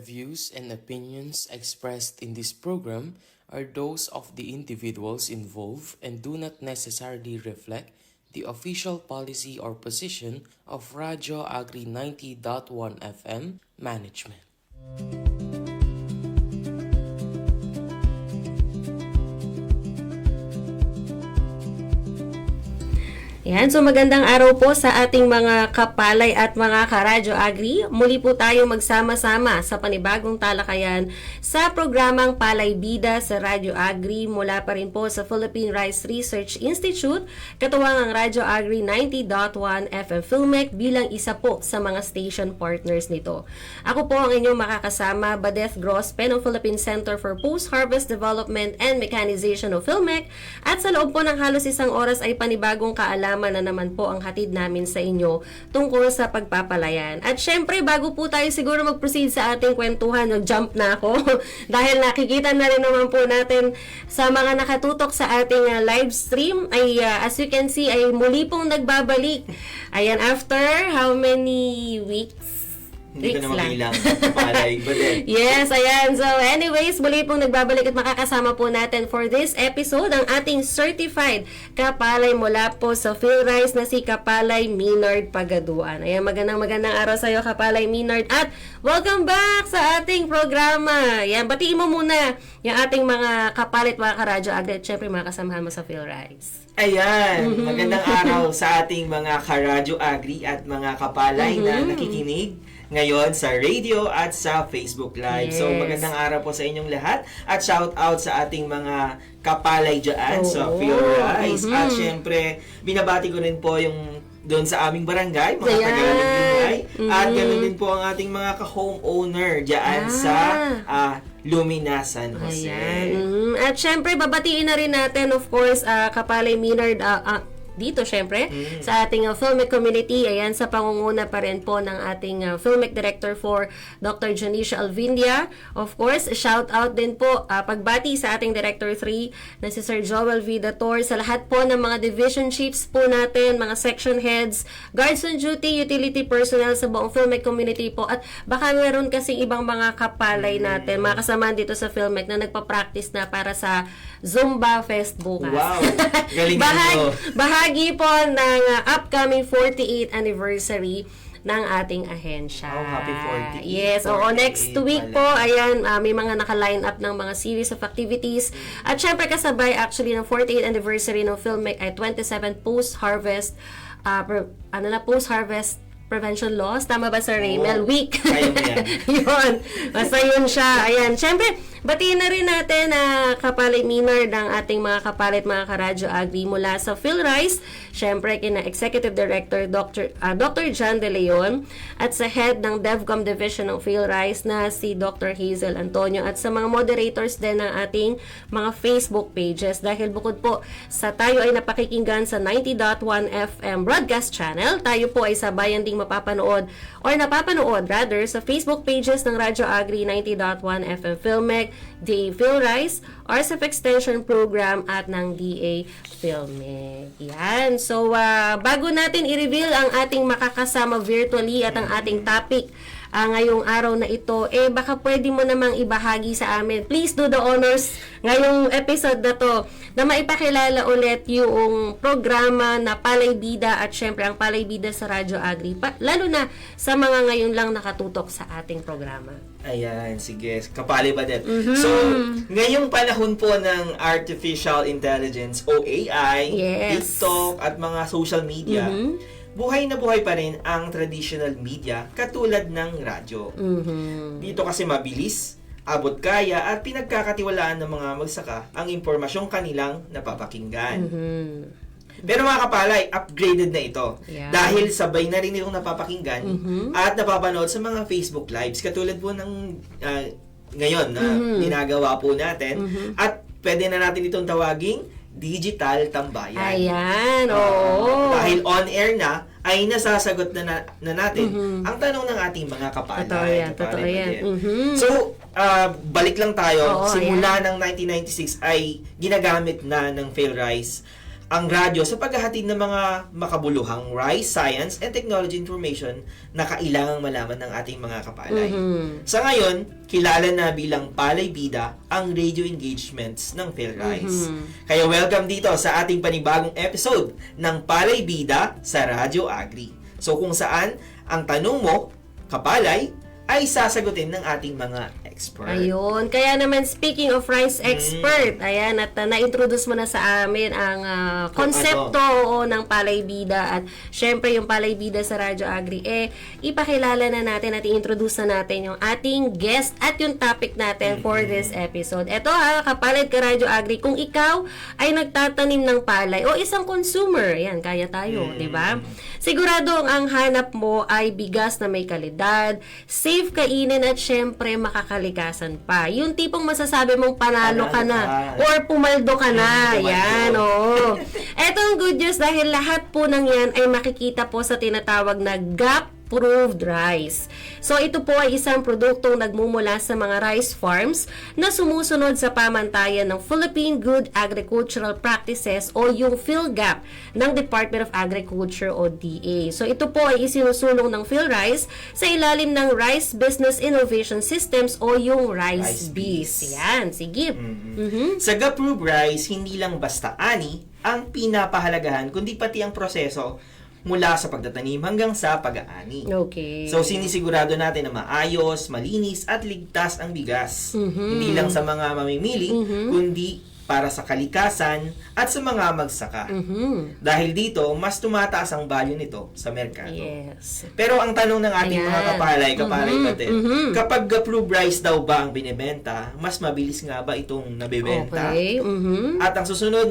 views and opinions expressed in this program are those of the individuals involved and do not necessarily reflect the official policy or position of Radyo Agri 90.1 FM management. Yan, so magandang araw po sa ating mga kapalay at mga karadyo agri. Muli po tayo magsama-sama sa panibagong talakayan sa programang Palay Bida sa Radyo Agri mula pa rin po sa Philippine Rice Research Institute, katuwang ang Radyo Agri 90.1 FM Filmec bilang isa po sa mga station partners nito. Ako po ang inyong makakasama, Badeth Grospe ng Philippine Center for Post-Harvest Development and Mechanization of Filmec, at sa loob po ng halos isang oras ay panibagong kaalaman na naman po ang hatid namin sa inyo tungkol sa pagpapalayan. At syempre, bago po tayo siguro mag-proceed sa ating kwentuhan, nag-jump na ako dahil nakikita na rin naman po natin sa mga nakatutok sa ating live stream ay as you can see ay muli pong nagbabalik. Ayan, after how many weeks? Hindi ko na makilang. Palay, Badeth. Yes, ayan. So anyways, muli pong nagbabalik at makakasama po natin for this episode ang ating certified kapalay mula po sa PhilRice na si Kapalay Minard Pagaduan. Ayan, magandang araw sa iyo, Kapalay Minard, at welcome back sa ating programa. Ayan, batiin mo muna yung ating mga kapalit, mga karadyo agri, at syempre mga kasamahan mo sa PhilRice. Ayan, magandang araw sa ating mga karadyo agri at mga kapalay na nakikinig ngayon sa radio at sa Facebook Live. Yes. So magandang araw po sa inyong lahat at shout out sa ating mga kapalay dyan sa PhilRice. At syempre, binabati ko rin po yung doon sa aming barangay, mga taga-Lumay. At ganoon din po ang ating mga ka-homeowner dyan sa Lumina, San Jose. Ayan. At syempre, babatiin na rin natin, of course, Kapalay Minard, dito syempre sa ating Filmec community. Ayan, sa pangunguna pa rin po ng ating Filmec Director for Dr. Janicia Alvindia. Of course, shout out din po, pagbati sa ating Director 3 na si Sir Joel Vidator, sa lahat po ng mga division chiefs po natin, mga section heads, guards on duty, utility personnel sa buong Filmec community po. At baka meron kasing ibang mga kapalay natin, mga kasamaan dito sa Filmec na nagpa-practice na para sa Zumba Fest bukas. Wow! Galing nyo! Bahagi po ng upcoming 48th anniversary ng ating ahensya. Oh, happy 48. Yes, oo, next week po, ayan, may mga naka-line up ng mga series of activities. At syempre kasabay actually ng 48th anniversary ng Filmec ay 27 post-harvest, post-harvest prevention laws. Tama ba, Sir Raymel? Week. Kaya mo yan. Yun. Basta yun siya. Ayan. Siyempre, batiin na rin natin Kapalay Minard ng ating mga kapalit, mga karadyo agri mula sa PhilRice. Siyempre, kina Executive Director Dr. John De Leon at sa Head ng DevCom Division ng PhilRice na si Dr. Hazel Antonio, at sa mga moderators din ng ating mga Facebook pages. Dahil bukod po sa tayo ay napakikinggan sa 90.1 FM broadcast channel, tayo po ay sabayan ding napapanood rather sa Facebook pages ng Radyo Agri 90.1 FM Filmec, DA PhilRice, RSF Extension Program at ng DA Filmec. Yan. So, bago natin i-reveal ang ating makakasama virtually at ang ating topic ngayong araw na ito, baka pwede mo namang ibahagi sa amin. Please do the honors ngayong episode na to na maipakilala ulit yung programa na Palay Bida at syempre ang Palay Bida sa Radyo Agri, lalo na sa mga ngayon lang nakatutok sa ating programa. Ayan, sige. Kapalay, Badeth. So, ngayong panahon po ng Artificial Intelligence o AI, TikTok at mga social media, buhay na buhay pa rin ang traditional media katulad ng radyo. Dito kasi mabilis, abot kaya at pinagkakatiwalaan ng mga magsaka ang impormasyong kanilang napapakinggan. Pero mga kapalay, upgraded na ito. Yeah. Dahil sabay na rin itong napapakinggan at napapanood sa mga Facebook Lives. Katulad po ng ngayon na ginagawa po natin. At pwede na natin itong tawaging digital tambayan. Ayan, oo. Dahil on-air na, ay nasasagot na natin ang tanong ng ating mga kapalay. Totoo yan. So, balik lang tayo. Oo, Simula ng 1996 ay ginagamit na ng PhilRice ang radyo sa paghahatid ng mga makabuluhang rice, science, and technology information na kailangang malaman ng ating mga kapalay. Sa ngayon, kilala na bilang Palay Bida ang radio engagements ng PhilRice. Kaya welcome dito sa ating panibagong episode ng Palay Bida sa Radyo Agri. So kung saan ang tanong mo, kapalay, ay sasagutin ng ating mga expert. Ayun. Kaya naman, speaking of rice expert, ayan, at na-introduce mo na sa amin ang konsepto ng Palay Bida. At syempre, yung Palay Bida sa Radyo Agri, ipakilala na natin at i-introduce na natin yung ating guest at yung topic natin for this episode. Ito kapalad ka Radyo Agri, kung ikaw ay nagtatanim ng palay o isang consumer, ayan, kaya tayo, di ba? Siguradong ang hanap mo ay bigas na may kalidad, safe kainin at syempre makakalikasan pa. Yung tipong masasabi mong panalo ka na or pumaldo ka na. Yan, oo. Eto ang good news dahil lahat po ng yan ay makikita po sa tinatawag na GAP-approved rice. So ito po ay isang produktong nagmumula sa mga rice farms na sumusunod sa pamantayan ng Philippine Good Agricultural Practices o yung PhilGAP ng Department of Agriculture o DA. So ito po ay isinusulong ng PhilRice sa ilalim ng Rice Business Innovation Systems o yung RICE-BIS. Yan, sige. Sa GAP-approved rice, hindi lang basta ani ang pinapahalagahan, kundi pati ang proseso mula sa pagtatanim hanggang sa pag-aani. Okay. So, sinisigurado natin na maayos, malinis, at ligtas ang bigas. Hindi lang sa mga mamimili, kundi para sa kalikasan at sa mga magsaka. Dahil dito, mas tumataas ang value nito sa merkado. Yes. Pero ang tanong ng ating mga kapalay natin, kapag approved rice daw ba ang binibenta, mas mabilis nga ba itong nabibenta? Okay. At ang susunod,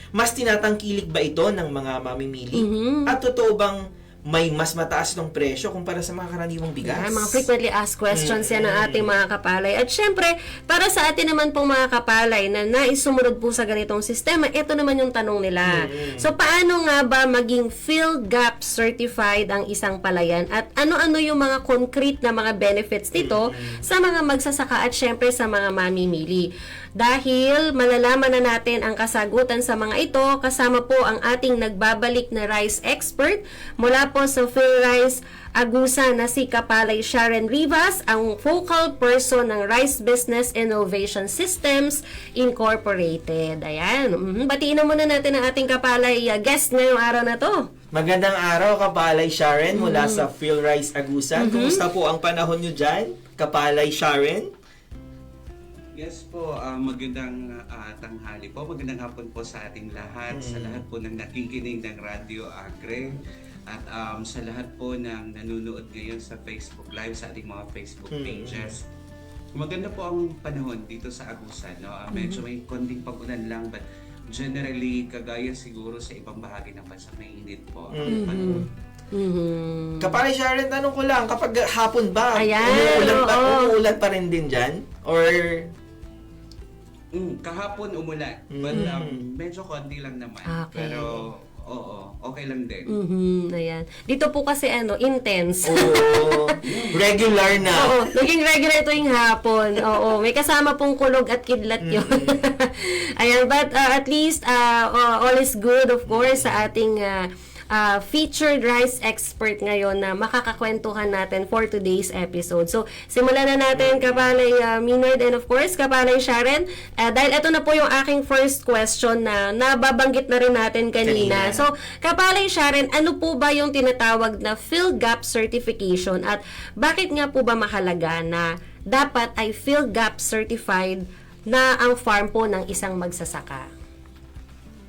mas tinatangkilik ba ito ng mga mamimili? At totoo bang may mas mataas ng presyo kumpara sa mga karaniwang bigas? Yeah, mga frequently asked questions yan ng ating mga kapalay. At syempre, para sa atin naman pong mga kapalay na nais sumunod po sa ganitong sistema, ito naman yung tanong nila. So, paano nga ba maging PhilGAP certified ang isang palayan? At ano-ano yung mga concrete na mga benefits nito sa mga magsasaka at syempre sa mga mamimili? Dahil malalaman na natin ang kasagutan sa mga ito, kasama po ang ating nagbabalik na rice expert mula po sa PhilRice Agusan na si Kapalay Sharon Rivas, ang focal person ng Rice Business Innovation Systems Incorporated. Ayan. Batiin na muna natin ang ating kapalay guest ngayong araw na to. Magandang araw, Kapalay Sharon mula sa PhilRice Agusan. Kumusta po ang panahon nyo dyan, Kapalay Sharon? Yes po, magandang tanghali po, magandang hapon po sa ating lahat, sa lahat po ng nakikinig ng Radyo Agri, at sa lahat po ng nanonood ngayon sa Facebook Live, sa ating mga Facebook pages. Maganda po ang panahon dito sa Agusan, no? Medyo may konting pag-ulan lang, but generally, kagaya siguro sa ibang bahagi ng bansa, may init po ang panahon. Kapalay Sharon, tanong ko lang, kapag hapon ba, Ayan, umuulan pa rin din dyan? Or kahapon umulan, but medyo konti lang naman. Okay. Pero oo, okay lang din. Ayan. Dito po kasi intense. Oo, regular na. Oo, naging regular ito yung hapon. Oo, may kasama pong kulog at kidlat yun. Ayan, but at least all is good, of course, sa ating featured rice expert ngayon na makakakwentuhan natin for today's episode. So, simulan na natin, Kapalay Maynard and of course, Kapalay Sharon. Dahil ito na po yung aking first question na nababanggit na rin natin kanina. So, Kapalay Sharon, ano po ba yung tinatawag na PhilGAP certification at bakit nga po ba mahalaga na dapat ay PhilGAP certified na ang farm po ng isang magsasaka?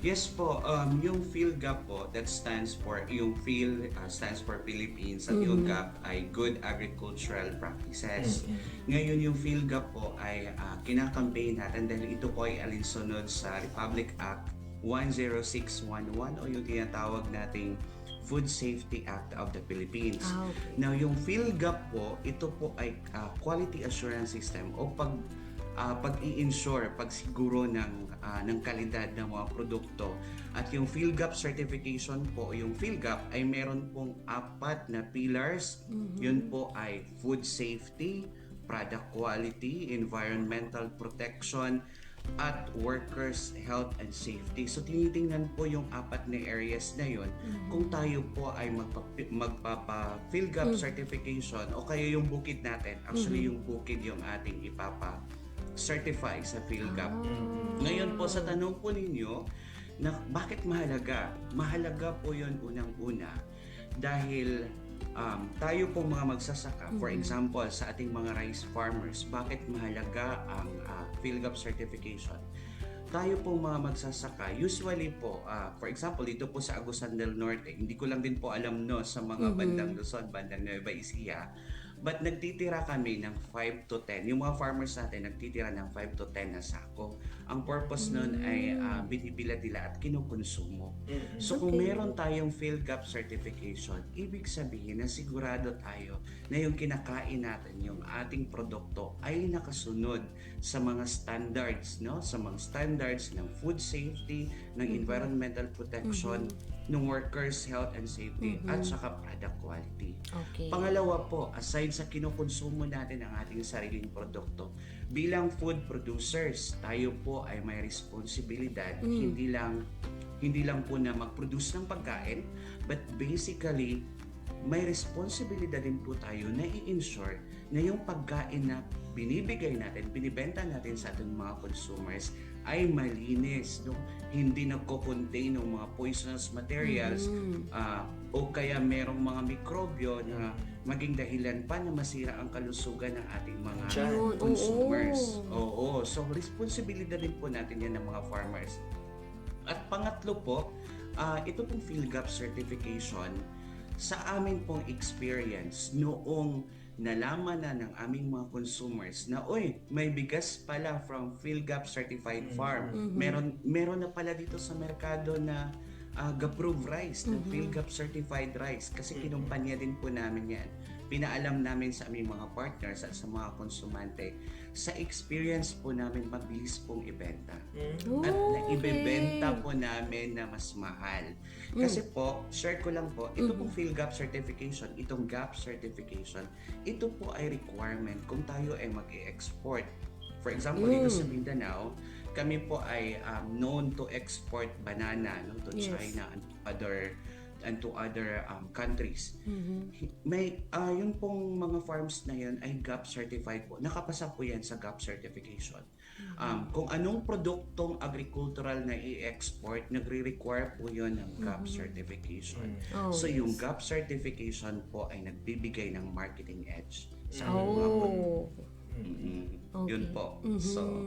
Yes po, yung PhilGAP po, that stands for, yung Phil stands for Philippines, at yung GAP ay Good Agricultural Practices. Ngayon yung PhilGAP po ay kinakampaign natin dahil ito po ay alinsunod sa Republic Act 10611 o yung tinatawag nating Food Safety Act of the Philippines. Okay. Now yung PhilGAP po, ito po ay quality assurance system o pag-i-ensure, pagsiguro ng kalidad ng mga produkto. At yung PhilGAP certification po, yung PhilGAP ay meron pong 4 na pillars. Yun po ay food safety, product quality, environmental protection, at workers' health and safety. So tinitingnan po yung apat na areas na yun kung tayo po ay magpapa-PhilGap certification o kaya yung bukid natin. Actually, yung bukid yung ating ipapa-certify sa PhilGap. Ngayon po sa tanong po ninyo na bakit mahalaga? Mahalaga po yun unang-una dahil tayo pong mga magsasaka, for example, sa ating mga rice farmers, bakit mahalaga ang PhilGap certification? Tayo pong mga magsasaka, usually po, for example, dito po sa Agusan del Norte, hindi ko lang din po alam sa mga bandang Luzon, bandang Nueva Ecija, but nagtitira kami ng 5 to 10. Yung mga farmers natin nagtitira ng 5 to 10 na sako. Ang purpose nun ay binibila nila at kinukonsumo. So kung meron tayong PhilGap certification, ibig sabihin na sigurado tayo na yung kinakain natin, yung ating produkto ay nakasunod sa mga standards, no? Sa mga standards ng food safety, ng environmental protection, ng workers' health and safety, at saka product quality. Okay. Pangalawa po, aside sa kinukonsumo natin ang ating sariling produkto, bilang food producers, tayo po ay may responsibilidad, hindi lang po na mag-produce ng pagkain, but basically, may responsibilidad din po tayo na i-ensure na yung pagkain na binibigay natin, binibenta natin sa ating mga consumers ay malinis, no? Hindi nagko-contain ng mga poisonous materials o kaya merong mga mikrobyo na maging dahilan pa na masira ang kalusugan ng ating mga consumers. Oo. So, responsibilidad din po natin yan ng mga farmers. At pangatlo po, ito pong PhilGap certification, sa amin pong experience noong nalaman na ng aming mga consumers na may bigas pala from PhilGap certified farm. Meron na pala dito sa merkado na Gaprove rice, na PhilGap certified rice, kasi kinumpanya din po namin yan. Pinaalam namin sa aming mga partners at sa mga konsumante. Sa experience po namin, mabilis pong ibenta. At naibebenta po namin na mas mahal. Kasi po, share ko lang po, ito pong PhilGap certification, itong GAP certification, ito po ay requirement kung tayo ay mag-i-export. For example, dito sa Mindanao, kami po ay known to export banana, no, to China and to other countries. May yung pong mga farms na yan ay GAP certified po. Nakapasa po yan sa GAP certification. Kung anong produktong agricultural na i-export, nagre-require po yun ng GAP certification. So yung GAP certification po ay nagbibigay ng marketing edge sa ating mga produkto. Yun po. So,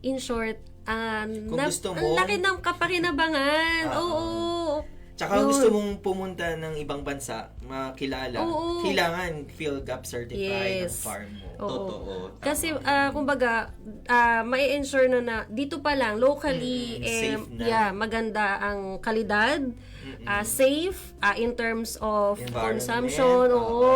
in short, Kung gusto mo, ang laki ng kapakinabangan. Oo. Tsaka kung gusto mong pumunta ng ibang bansa, makilala, kailangan PhilGap certified ang farm mo. totoo. Kasi, kumbaga, mai-ensure na dito pa lang, locally, safe na. maganda ang kalidad, safe in terms of Environment, consumption,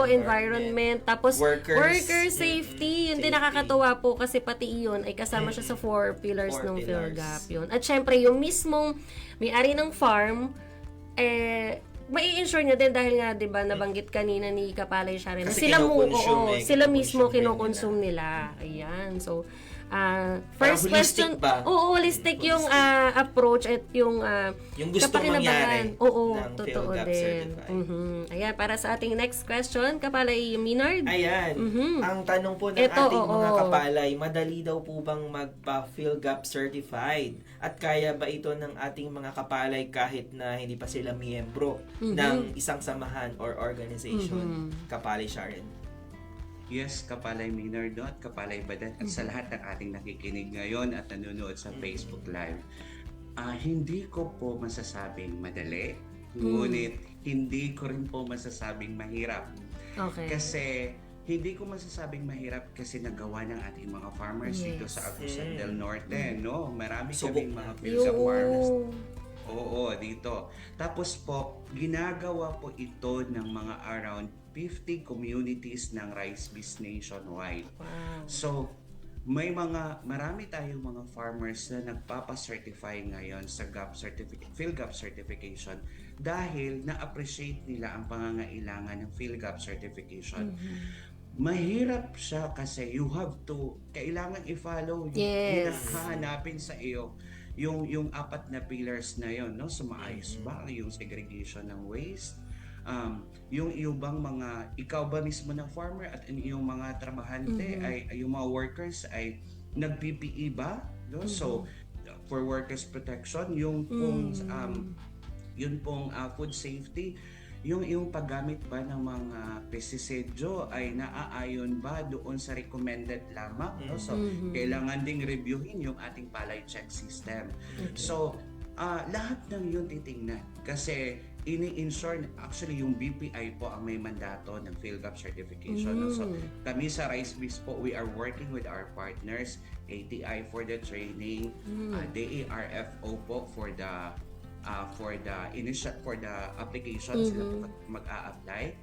environment, tapos worker safety, yun din nakakatuwa po kasi pati yun ay kasama siya sa 4 pillars ng PhilGap yun. At syempre, yung mismong may-ari ng farm, mai-insure niya din dahil nga 'di ba nabanggit kanina ni Kapalay Sharon na sila mismo kino-consume nila. Ayan. So first question, holistic yung approach at yung gusto mangyari. Oo, totoo din. Ayan, para sa ating next question, Kapalay Minard. Ayan. Ang tanong po ng ating mga kapalay, madali daw po bang magpa-PhilGap certified? At kaya ba ito ng ating mga kapalay kahit na hindi pa sila miyembro ng isang samahan or organization? Kapalay Sharon. Yes, Kapalay Minard, no? At Kapalay Badat at sa lahat ng ating nakikinig ngayon at nanonood sa Facebook Live. Hindi ko po masasabing madali, ngunit hindi ko rin po masasabing mahirap. Okay. Kasi hindi ko masasabing mahirap kasi nagawa ng ating mga farmers dito sa Agusan del Norte, no? Marami kaming mga PhilGap farmers. Oo, dito. Tapos po, ginagawa po ito ng mga around 50 communities ng Rice Biz nationwide. Wow. So, marami tayong mga farmers na nagpapa-certify ngayon sa PhilGap certification dahil na-appreciate nila ang pangangailangan ng PhilGap certification. mahirap siya kasi you have to, kailangan i-follow yung Yes. hahanapin sa iyo yung 4 na pillars na yon, no? So maayos ba yung segregation ng waste, yung bang mga, ikaw ba mismo ng farmer at yung mga trabahante ay yung mga workers ay nag-PPE ba, no? So for workers protection, yung pong food safety, yung paggamit ba ng mga pestisidyo ay naaayon ba doon sa recommended lamang, no? So kailangan ding reviewin yung ating palay check system. So lahat ng yun titingnan kasi ini-ensure, actually yung BPI po ang may mandato ng PhilGap certification, no? So kami sa RiceBiz po, we are working with our partners, ATI for the training, DARFO po for the applications sila mag-a-apply,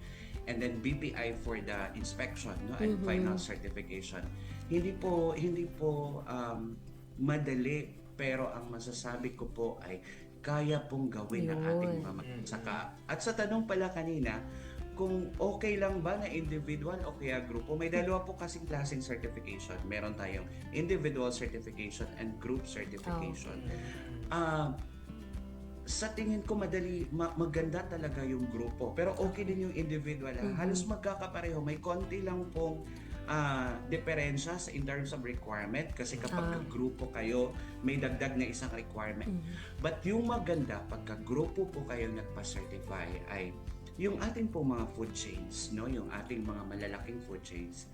and then BPI for the inspection, no, and final certification. Hindi po madali, pero ang masasabi ko po ay kaya pong gawin ng ating mamagsaka. At sa tanong pala kanina, kung okay lang ba na individual o kaya grupo, may dalawa po kasing klaseng certification. Meron tayong individual certification and group certification. Sa tingin ko maganda talaga yung grupo, pero okay din yung individual. Halos magkakapareho, may konti lang pong diferensya in terms of requirement kasi kapag grupo kayo, may dagdag na isang requirement. But yung maganda, pagka grupo po kayo nagpa-certify ay yung ating po mga food chains, no, yung ating mga malalaking food chains,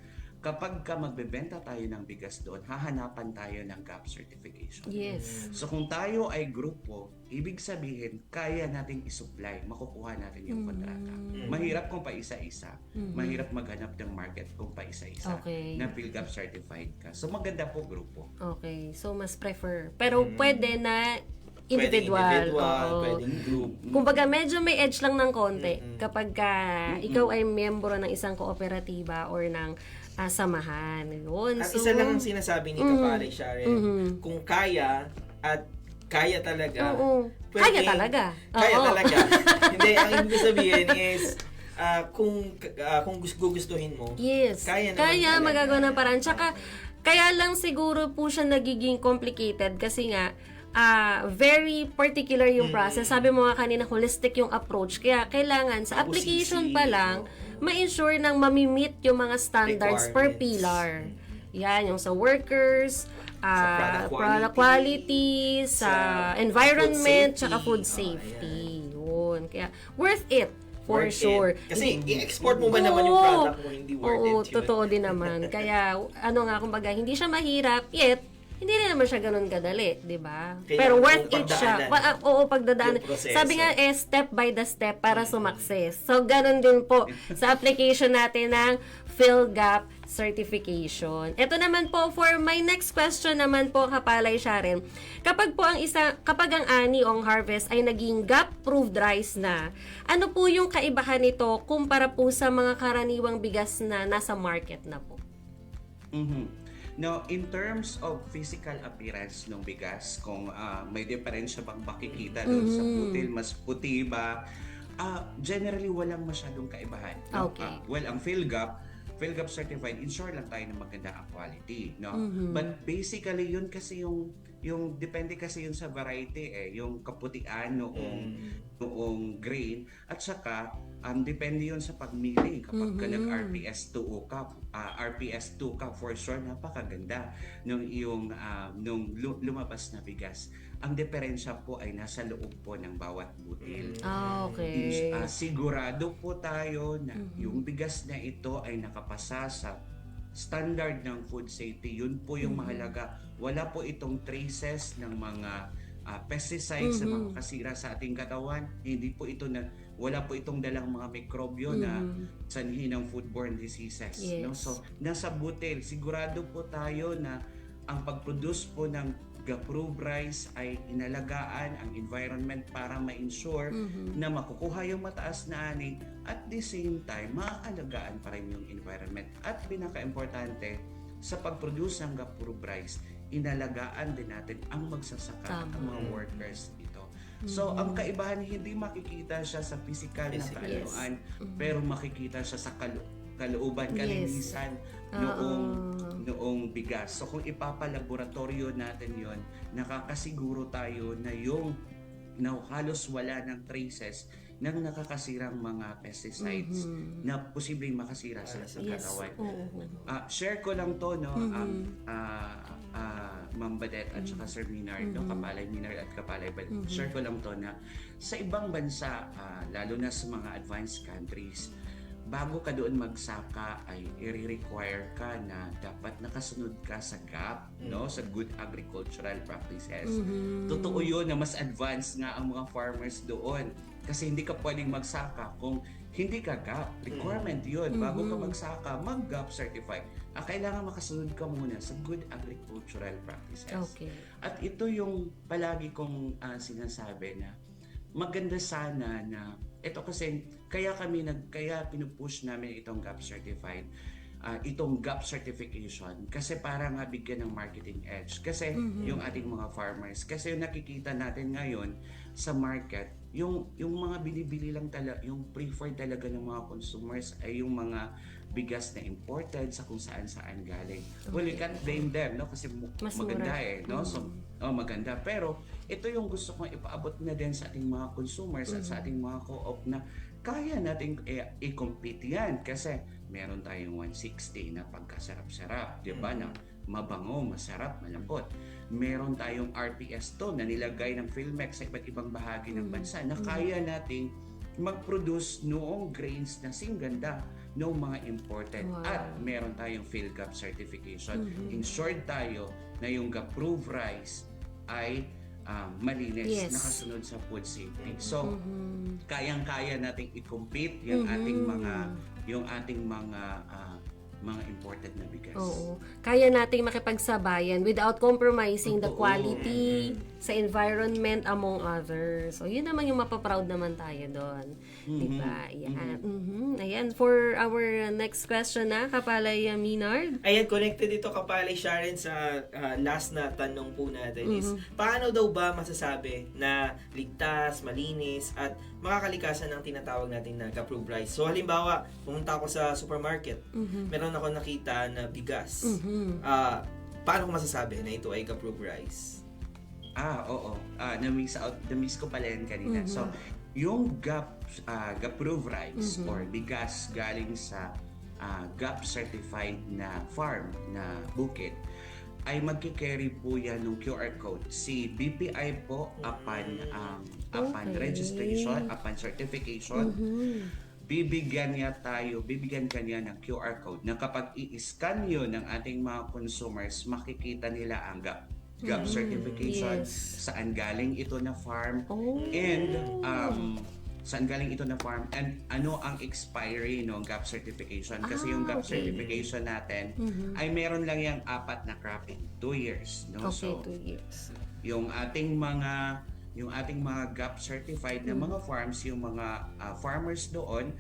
kapag ka magbebenta tayo ng bigas doon, hahanapan tayo ng GAP certification. Yes. So kung tayo ay grupo, ibig sabihin, kaya nating isupply, makukuha natin yung kontrata. Mahirap kung paisa-isa. Mahirap maghanap ng market kung paisa-isa na PhilGap certified ka. So maganda po grupo. Okay. So mas prefer. Pero pwede na individual. Pwedeng group. Kumbaga medyo may edge lang ng konti kapag ikaw ay miyembro ng isang kooperatiba or ng samahan. Yun. At isa lang ang sinasabi ni Kapare Sharon, kung kaya at kaya talaga. Kaya talaga. Kaya talaga. Hindi, ang ibig sabihin is kung gustuhin mo, kaya naman Kaya talaga. magagawa ng paraan. Tsaka, kaya lang siguro po siya nagiging complicated kasi nga, very particular yung process. Sabi mo nga kanina, holistic yung approach. Kaya kailangan sa application pa lang, ma-ensure nang mamimit yung mga standards per pillar. Yan, yung sa workers, sa product quality, sa environment, tsaka food safety. Yun. Kaya, worth it. For sure. Kasi i-export mo ba naman yung product mo, hindi worth it. Oo, totoo din naman. Kaya, kumbaga, hindi siya mahirap, yet, hindi rin naman siya ganun kadali, di ba? Pero worth it siya. Pagdadaan. Sabi nga, step by the step para sumakses. So, ganun din po sa application natin ng PhilGap certification. Ito naman po, for my next question naman po, Kapalay Sharon, kapag ang ani o ang harvest ay naging GAP-approved rice na, ano po yung kaibahan nito kumpara po sa mga karaniwang bigas na nasa market na po? Now, in terms of physical appearance ng bigas, kung may diferensya bang makikita doon sa butil, mas puti ba, generally walang masyadong kaibahan. No? Okay. Ang PhilGap certified, ensure lang tayo ng maganda ang quality, no? But basically yun kasi yung depende kasi yun sa variety yung kaputian noong grain, at saka depende yun sa pagmili. Kapag ka nag-RPS 2 ka, for sure napakaganda nung lumabas na bigas. Ang diferensya po ay nasa loob po ng bawat butil. Okay. Sigurado po tayo na yung bigas na ito ay nakapasa sa standard ng food safety. Yun po yung mahalaga. Wala po itong traces ng mga pesticides na mga kasira sa ating katawan. Wala po itong dalang mga mikrobyo na sanhi ng foodborne diseases. Yes. No? So, nasa butil, sigurado po tayo na ang pag-produce po ng GAP-approved rice ay inalagaan ang environment para ma-ensure na makukuha yung mataas na ani, at the same time, maaalagaan pa rin yung environment. At pinaka-importante, sa pag-produce ng GAP-approved rice, inalagaan din natin ang magsasaka, ang mga workers dito. So, ang kaibahan, hindi makikita siya sa physical na kaalaman, pero makikita siya sa kalooban, kalinisan noong bigas. So kung ipapalaboratorio natin yon, nakakasiguro tayo na yung na halos wala ng traces ng nakakasirang mga pesticides na posibleng makasira sa katawan. Share ko lang to, no, Ma'am Badet at saka Sir Minard, no, Kapalay Minard at Kapalay Badet. Share ko lang to na sa ibang bansa, lalo na sa mga advanced countries, bago ka doon magsaka ay i-require ka na dapat nakasunod ka sa GAP, no, sa Good Agricultural Practices. Totoo yun na mas advanced nga ang mga farmers doon kasi hindi ka pwedeng magsaka kung hindi ka GAP. Requirement yun. Bago ka magsaka, mag-GAP certified. Kailangan makasunod ka muna sa Good Agricultural Practices. Okay. At ito yung palagi kong sinasabi na maganda sana na ito kasi kaya pinupush namin itong GAP certified, itong GAP certification kasi para nga bigyan ng marketing edge kasi yung ating mga farmers, kasi yung nakikita natin ngayon sa market, yung mga binibili lang talaga, yung preferred talaga ng mga consumers ay yung mga bigas na imported sa kung saan galing. Well, we can't blame them, no, kasi maganda no, so maganda, pero ito yung gusto kong ipaabot na din sa ating mga consumers at sa ating mga co-op na kaya natin i-compete yan kasi meron tayong 160 na pagkasarap-sarap, di ba, na mabango, masarap, malambot. Meron tayong RPS to na nilagay ng Philmex sa iba't ibang bahagi ng bansa na kaya nating mag-produce noong grains na singganda noong mga imported. At meron tayong PhilGAP certification. Ensured tayo na yung GAP-proof rice ay malinis, nakasunod sa food safety. So, kayang-kaya nating i-compete yung ating mga imported na bigas. Oo. Kaya nating makipagsabayan without compromising the quality sa environment among others. So, yun naman yung mapaproud naman tayo doon. Diba? Ayan. Ayan, for our next question na, Kapalay Minard. Ayan, connected dito Kapalay Sharon sa last na tanong po natin is, paano daw ba masasabi na ligtas, malinis, at makakalikasan ng tinatawag natin na GAP-proof rice? So, halimbawa, pumunta ako sa supermarket, meron ako nakita na bigas. Paano ko masasabi na ito ay GAP-proof rice? Oo. Na-miss ko pala yan kanina. So, yung GAP-proof rice or bigas galing sa GAP certified na farm na bukid ay magki-carry po yan ng QR code. Si BPI po upon registration, upon certification, bibigyan ka niya ng QR code na kapag i-scan yun ng ating mga consumers, makikita nila ang GAP certification, saan galing ito na farm, and saan galing ito na farm, and ano ang expiry ng GAP certification. Kasi yung GAP certification natin ay meron lang yung 4 na cropping, 2 years. No? Okay, So, 2 years. yung ating mga GAP certified na mga farms, yung mga farmers doon,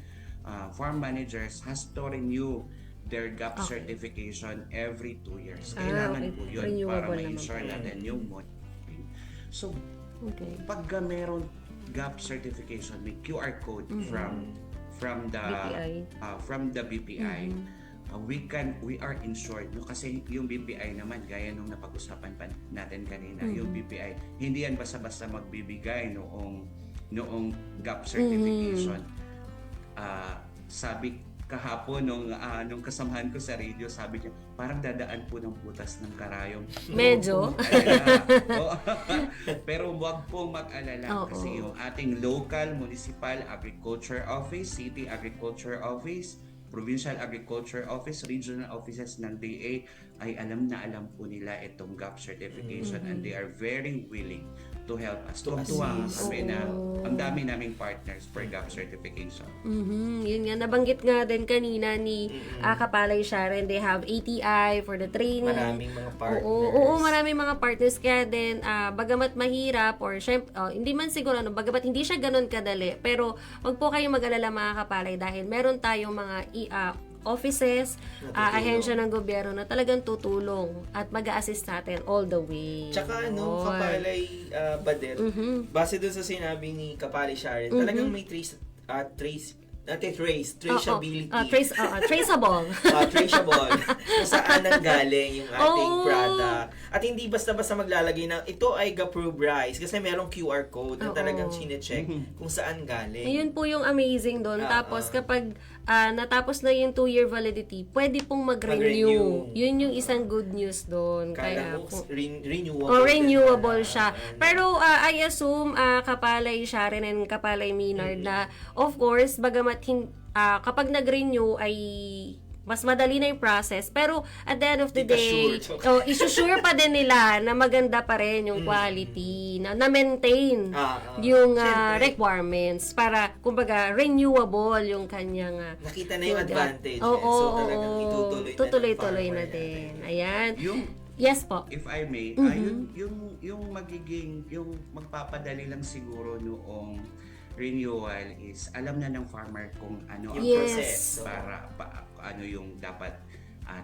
farm managers has to renew their GAP certification every 2 years. Kailangan po yun para ma-ensure natin yung monitoring. So, pagka meron GAP certification, may QR code from the BPI, we are insured, no, kasi yung BPI naman gaya nung napag-usapan pa natin kanina, yung BPI hindi yan basta-basta magbibigay noong GAP certification. Sabi kahapon nung kasamahan ko sa radio, sabi niya parang dadaan po ng butas ng karayom. Medyo. Pero wag pong mag-alala kasi yung ating local municipal agriculture office, city agriculture office, provincial agriculture office, regional offices ng DA ay alam po nila itong GAP certification and they are very willing to help us. Tuwang-tuwa kami na ang dami naming partners for GAP certification. Yun nga, nabanggit nga din kanina ni Kapalay Sharon, they have ATI for the training. Maraming mga partners. Oo, maraming mga partners. Kaya din, bagamat mahirap, or syempre, hindi man siguro, bagamat hindi siya ganun kadali, pero wag po kayong mag-alala mga Kapalay dahil meron tayong mga offices, ahensya ng gobyerno na talagang tutulong at mag-a-assist natin all the way. Tsaka Kapalay Badet, base dun sa sinabi ni Kapalay Sharon, talagang may traceability. Traceable. Traceable. Kung saan ang galing yung ating product. At hindi basta-basta maglalagay ng ito ay Gaprove Rice kasi merong QR code na talagang chine-check kung saan galing. Ayun po yung amazing doon. Tapos kapag natapos na yung 2-year validity, pwede pong mag-renew. Yun yung isang good news doon. Kaya mo, renewable. Renewable siya. Pero I assume Kapalay Sharon and Kapalay Maynard na of course, bagamat kapag nag-renew ay mas madali na yung process. Pero at the end of the day, isusure pa din nila na maganda pa rin yung quality, na-maintain yung requirements para, kumbaga, renewable yung kanyang nakita na yung advantage. So talagang itutuloy-tuloy na din. Ayan. Yes po. If I may, yung magiging, yung magpapadali lang siguro noong renewal is alam na ng farmer kung ano ang process para ano yung dapat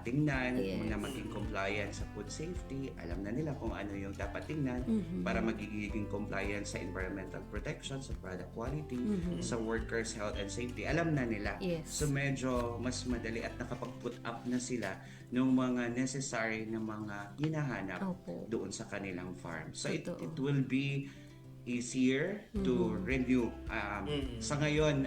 tingnan na maging compliant sa food safety. Alam na nila kung ano yung dapat tingnan para magiging compliant sa environmental protection, sa product quality, sa workers' health and safety. Alam na nila. So medyo mas madali at nakapag-put up na sila ng mga necessary na mga hinahanap doon sa kanilang farm. So it will be easier to renew. Sa ngayon,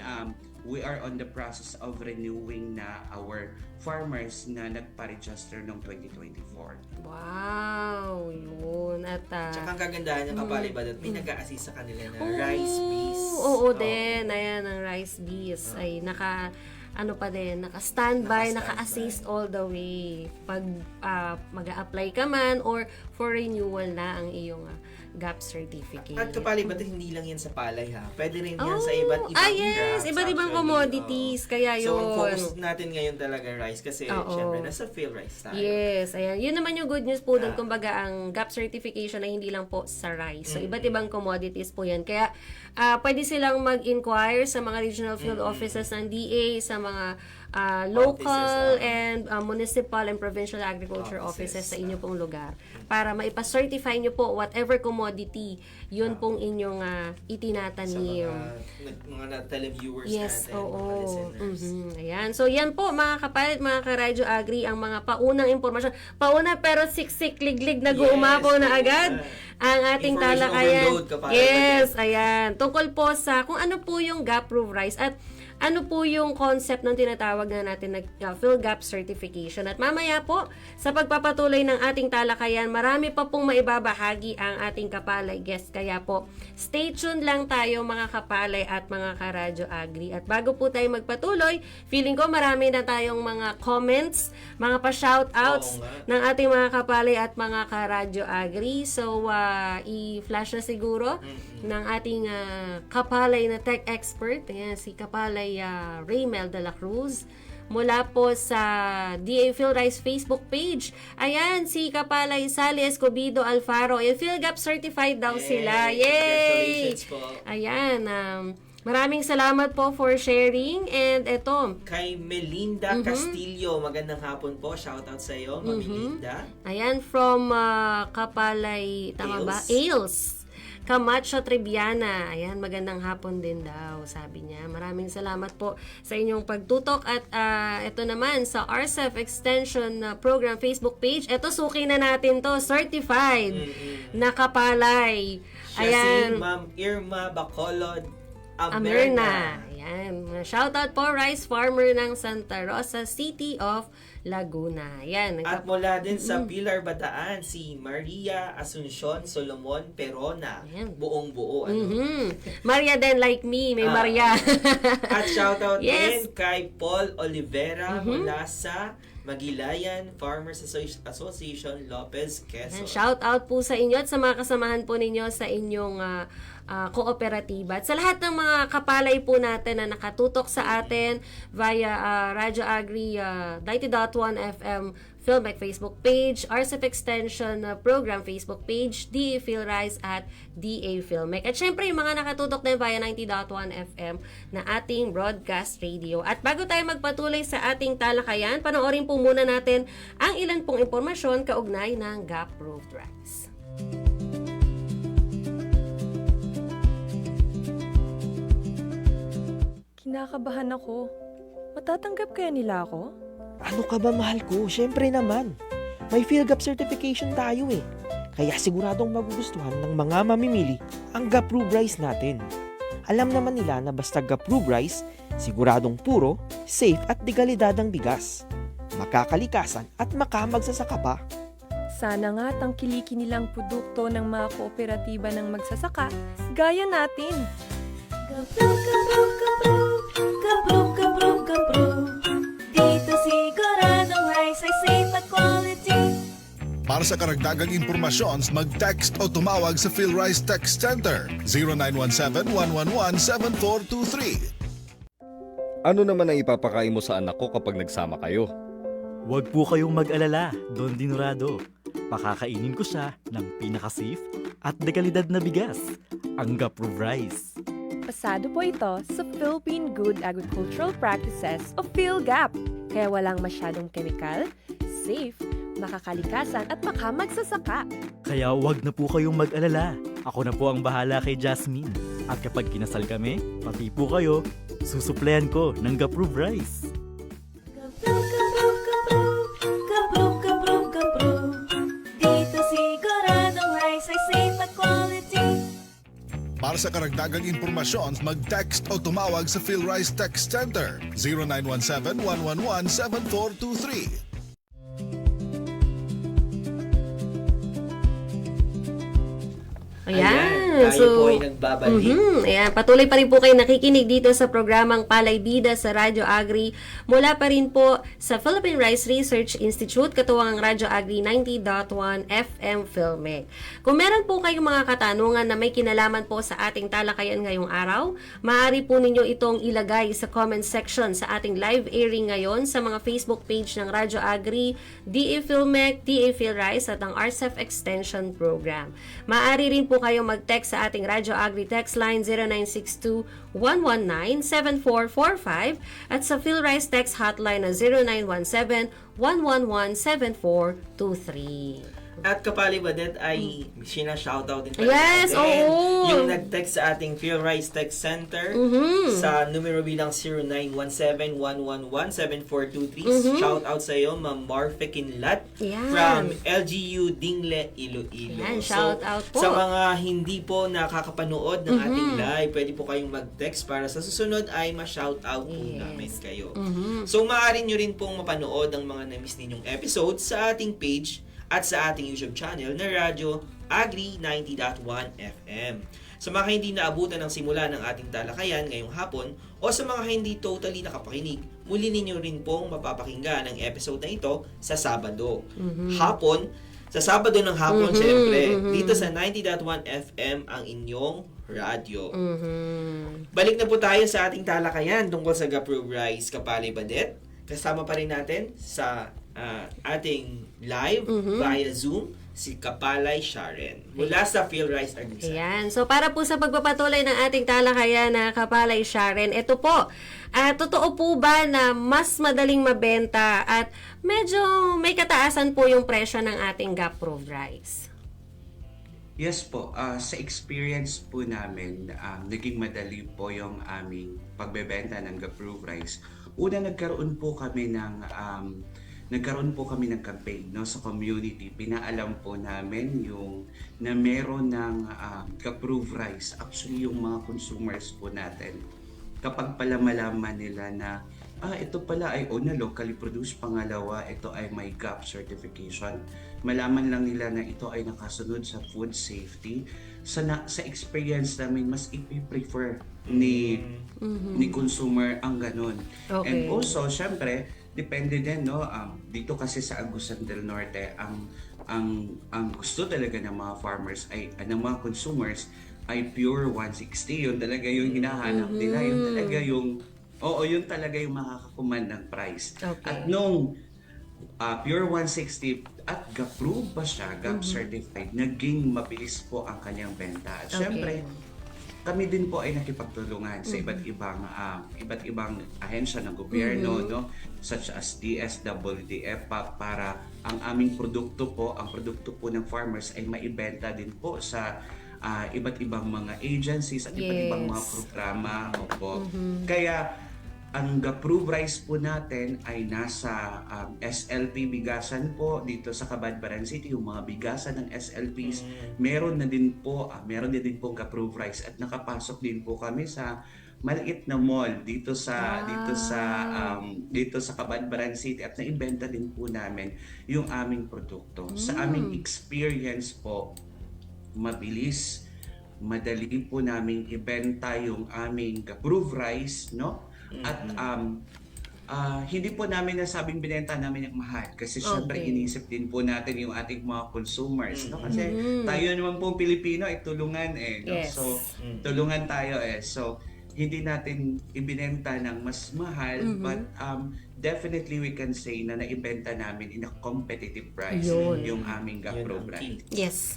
we are on the process of renewing na our farmers na nagpa-register noong 2024. Wow! Yun. At tsaka ang kagandahan ng Kapalay Badot, may nag-a-assist sa kanila na rice bees. Oo din. Ayan, ang rice bees ay naka-standby, naka-assist all the way. Pag mag-a-apply ka man or for renewal na ang iyong GAP certificate. At Kapalay Badot, hindi lang yan sa palay ha. Pwede rin yan sa iba't ibang crops. Iba't ibang commodities. Kaya yun. So, ang focus natin ngayon talaga rice kasi syempre nasa PhilRice tayo. Yes, ayan. Yun naman yung good news po doon. Kumbaga, ang GAP certification ay hindi lang po sa rice. So, iba't ibang commodities po yan. Kaya, pwede silang mag-inquire sa mga regional field offices ng DA, sa mga local and municipal and provincial agriculture offices sa inyo pong lugar para maipa-certify nyo po whatever commodity yun pong inyong itinatanim. Sa mga televiewers natin, mga listeners. Ayan. So, yan po mga kapalit, mga ka-Radyo Agri, ang mga paunang impormasyon. Pauna pero siksik, liglig, nag-uumapaw na agad ang ating talakayan. Yes, ayan. Tungkol po sa kung ano po yung Gaprove Rice at ano po yung concept ng tinatawag na natin na PhilGAP certification. At mamaya po, sa pagpapatuloy ng ating talakayan, marami pa pong maibabahagi ang ating kapalay guest. Kaya po, stay tuned lang tayo mga kapalay at mga ka-Radyo Agri. At bago po tayo magpatuloy, feeling ko marami na tayong mga comments, mga pa-shoutouts ng ating mga kapalay at mga ka-Radyo Agri. So, i-flash na siguro ng ating kapalay na tech expert. Ayan, si Kapalay Raymel de la Cruz mula po sa DA PhilRice Facebook page. Ayan, si Kapalay Sally Escobido Alfaro. PhilGAP certified daw sila. Yay! Congratulations po. Ayan, maraming salamat po for sharing. And eto, kay Melinda Castillo, magandang hapon po. Shoutout sa iyo, Melinda. Ayan, from Kapalay, tama ba? Ailes. Camacho Triviana. Ayan, magandang hapon din daw, sabi niya. Maraming salamat po sa inyong pagtutok. At ito naman, sa RCEF Extension Program Facebook page, ito suki na natin to, certified na kapalay. Siya si Ma'am Irma Bacolod Amerna. Ayan. Shoutout po, rice farmer ng Santa Rosa City of Laguna. Ayan. At mula din sa Pilar Bataan, si Maria Asuncion Solomon Perona. Ayan. Buong buo. Maria din, like me. May Maria. At shoutout din kay Paul Olivera mula sa Magilayan Farmers Association, Lopez, Quezon. Shout out po sa inyo at sa mga kasamahan po ninyo sa inyong kooperatiba. At sa lahat ng mga kapalay po natin na nakatutok sa atin via Radyo Agri 90.1 FM PhilMec Facebook page, RCEF Extension Program Facebook page, DA PhilRice at DA PhilMec. At syempre, yung mga nakatutok din via 90.1 FM na ating broadcast radio. At bago tayo magpatuloy sa ating talakayan, panoorin po muna natin ang ilan pong impormasyon kaugnay ng Gaprove Rice. Kinakabahan ako. Matatanggap kaya nila ako? Ano ka ba, mahal ko? Siyempre naman. May PhilGap certification tayo eh. Kaya siguradong magugustuhan ng mga mamimili ang GAPROVE rice natin. Alam naman nila na basta GAPROVE rice, siguradong puro, safe at dekalidad ang bigas. Makakalikasan at makamagsasaka pa. Sana nga tangkilikin nilang produkto ng mga kooperatiba ng magsasaka, gaya natin. Dito siguradong rice ay safe at quality. Para sa karagdagang impormasyon, mag-text o tumawag sa PhilRice Text Center 0917-111-7423. Ano naman ang ipapakain mo sa anak ko kapag nagsama kayo? Huwag po kayong mag-alala, Don Dinorado. Pakakainin ko siya ng pinaka-safe at dekalidad na bigas, ang GAPROVE rice. Pasado po ito sa Philippine Good Agricultural Practices o PhilGap. Kaya walang masyadong kemikal, safe, makakalikasan at makamagsasaka. Kaya huwag na po kayong mag-alala. Ako na po ang bahala kay Jasmine. At kapag kinasal kami, pati po kayo, susuplehan ko ng GAPROVE rice. Dito siguradong rice ay safe at quality. Para sa karagdagang impormasyon, mag-text o tumawag sa PhilRice Text Center 0917-111-7423. Ayan. Tayo po ay nagbabalik. Ayan, patuloy pa rin po kayo nakikinig dito sa programang Palay Bida sa Radyo Agri. Mula pa rin po sa Philippine Rice Research Institute, katuwang ang Radyo Agri 90.1 FM Filmic. Kung meron po kayong mga katanungan na may kinalaman po sa ating talakayan ngayong araw, maaari po ninyo itong ilagay sa comment section sa ating live airing ngayon sa mga Facebook page ng Radyo Agri, DA Filmic, DA PhilRice at ang RCEF Extension Program. Maaari rin po kayo mag-text sa ating Radyo Agri text line 0962-119-7445 at sa PhilRice text hotline na 0917-111-7423. At kapali ba din ay sina-shoutout din Yes, natin oo. yung nag-text sa ating PhilRice Text Center sa numero bilang 0917-111-7423. Shoutout sa iyo, Ma'am Marfe Kinlat Yan. from LGU Dingle, Iloilo. Yan, shoutout po. Sa mga hindi po nakakapanood ng ating live, pwede po kayong mag-text para sa susunod ay ma-shoutout po namin kayo. So maaari nyo rin pong mapanood ang mga na-miss ninyong episodes sa ating page at sa ating YouTube channel na Radyo Agri 90.1 FM. Sa mga hindi naabutan ng simula ng ating talakayan ngayong hapon o sa mga hindi totally nakapakinig, muli ninyo rin pong mapapakinggan ang episode na ito sa Sabado. Hapon, sa Sabado ng hapon, syempre, dito sa 90.1 FM ang inyong radyo. Balik na po tayo sa ating talakayan tungkol sa GAPROVE rice, Kapali Badet. Kasama pa rin natin sa ating live via Zoom si Kapalay Sharon mula sa PhilRice Agri. Ayan. So, para po sa pagpapatuloy ng ating talakayan na Kapalay Sharon, ito po, totoo po ba na mas madaling mabenta at medyo may kataasan po yung presyo ng ating GAPROVE rice? Yes po, sa experience po namin, naging madali po yung aming pagbebenta ng GAPROVE rice. Una, nagkaroon po kami ng campaign, no, sa community. Pinaalam po namin yung na meron ng GAPROVE rice. Actually, yung mga consumers po natin, kapag pala malaman nila na ito pala ay una, locally produced, pangalawa, ito ay may GAP certification. Malaman lang nila na ito ay nakasunod sa food safety. Sa experience namin, mas ipiprefer ni consumer ang ganun. Okay. And also, syempre, depende din, no, dito kasi sa Agusan del Norte, ang gusto talaga ng mga farmers ay ng mga consumers ay pure 160. Yun talaga yung hinahanap nila, yun talaga yung makakakuman ng price. Okay. At nung pure 160 at GAPROVE ba siya, GAP certified, naging mabilis po ang kanyang benta. At syempre, kami din po ay nakipagtulungan sa iba't ibang ahensya ng gobyerno, no, such as DSWD, para ang aming produkto po, ang produkto po ng farmers ay maibenta din po sa iba't ibang mga agencies at iba't ibang mga programa. Opo. Kaya ang Gaprove Rice po natin ay nasa SLP bigasan po dito sa Cabadbaran City, yung mga bigasan ng SLPs. Meron na din po Gaprove Rice at nakapasok din po kami sa maliit na mall dito sa Cabadbaran City at naibenta din po namin yung aming produkto. Sa aming experience po, mabilis, madali po namin ibenta yung aming Gaprove Rice, no? At hindi po namin nasabing binenta namin yung mahal kasi syempre inisip din po natin yung ating mga consumers, no? Kasi tayo naman pong Pilipino ay tulungan no? Yes. So tulungan tayo so hindi natin ibinenta ng mas mahal but definitely we can say na naibenta namin in a competitive price yung aming Gapro brand. Yes.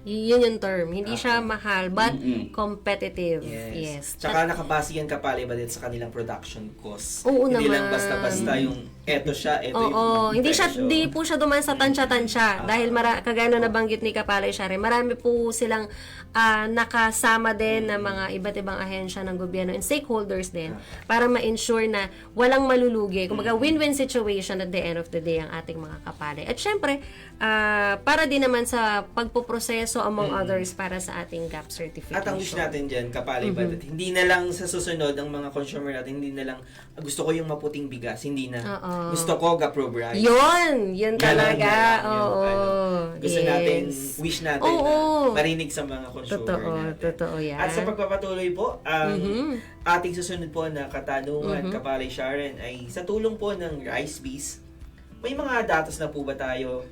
Yun yung term. Hindi siya mahal, but competitive. Yes. Tsaka nakabase yan kapali ba din sa kanilang production cost. Oo hindi naman. lang basta-basta yung eto siya, eto Oo, yung hindi po siya duman sa tansya-tansya. Dahil kagaya na nabanggit ni Kapalay Shari, marami po silang nakasama din na mga iba't ibang ahensya ng gobyerno and stakeholders din para ma-ensure na walang malulugi. Kumbaga, win-win situation at the end of the day ang ating mga kapalay. At syempre, para din naman sa pagpoproseso among others para sa ating GAP certification. At ang wish natin dyan, kapalay ba, hindi na lang sa susunod ang mga consumer natin, hindi na lang, gusto ko yung maputing bigas, hindi na. Gusto ko Gapro Rice. Yun talaga. Gusto natin, wish natin na marinig sa mga consumer natin. Totoo yan. At sa pagpapatuloy po, ating susunod po na katanungan, Kapalay Sharon, ay sa tulong po ng Rice Bees, may mga datos na po ba tayo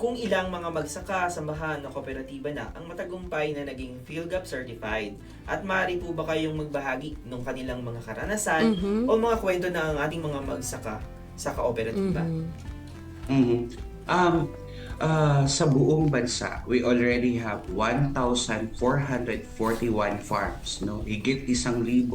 kung ilang mga magsaka, samahan o kooperatiba na ang matagumpay na naging PhilGAP certified? At maaari po ba kayong magbahagi ng kanilang mga karanasan o mga kwento na ang ating mga magsaka sa kooperatiba? Sa buong bansa, we already have 1,441 farms, no? Higit 1,000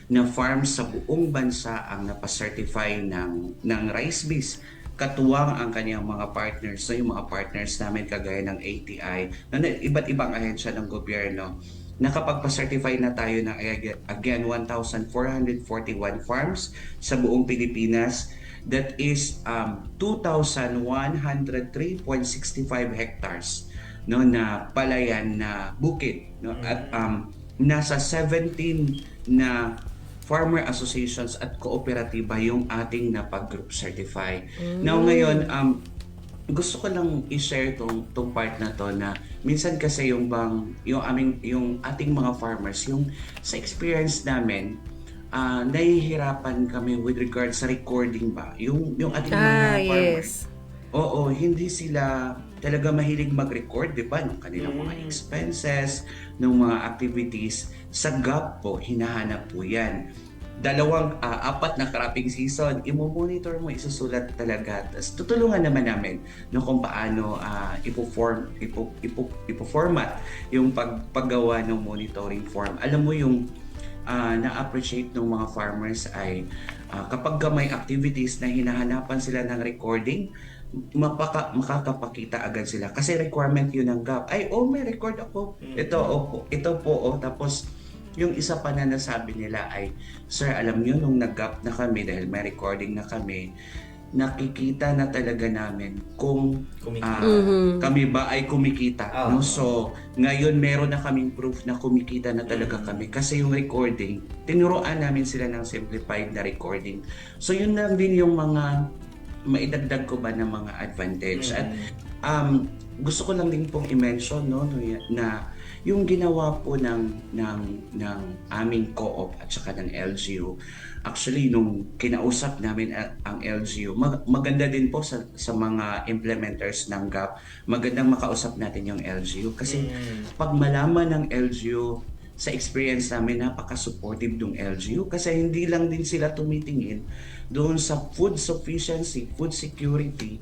na farms sa buong bansa ang napacertify ng Rice Bees. Katuwang ang kanyang mga partners, so yung mga partners namin kagaya ng ATI, na iba't ibang ahensya ng gobyerno, nakapagpa-certify na tayo ng again 1,441 farms sa buong Pilipinas. That is 2,103.65 hectares, no, na palayan na bukid, no? At nasa 17 na farmer associations at kooperatiba yung ating napag-group certify. Now ngayon, gusto ko lang i-share tong part na to na minsan kasi yung ating mga farmers, yung sa experience namin, nahihirapan kami with regard sa recording ba. Yung ating mga farmers. Oo, hindi sila talaga mahilig mag-record, di ba? Ng kanilang mga expenses, ng mga activities. Sa GAP po, hinahanap po yan. 4 na cropping season, imo-monitor mo, isusulat talaga. Tapos tutulungan naman namin no, kung paano ipo-format yung paggawa ng monitoring form. Alam mo yung na-appreciate ng mga farmers ay kapag may activities na hinahanapan sila ng recording, makakapakita agad sila. Kasi requirement yun ng GAP. Ay, may record ako. Ito po. Tapos, yung isa pa na nasabi nila ay, Sir, alam nyo, nung nag-GAP na kami, dahil may recording na kami, nakikita na talaga namin kung kami ba ay kumikita. No? So, ngayon meron na kaming proof na kumikita na talaga kami. Kasi yung recording, tinuruan namin sila ng simplified na recording. So, yun lang din yung mga maidagdag ko ba ng mga advantage. At gusto ko lang din pong i-mention no, na yung ginawa po ng aming co-op at saka ng LGU, actually nung kinausap namin ang LGU, maganda din po sa mga implementers ng GAP, magandang makausap natin yung LGU kasi pag malaman ng LGU, sa experience namin, napaka-supportive ng LGU kasi hindi lang din sila tumitingin doon sa food sufficiency, food security,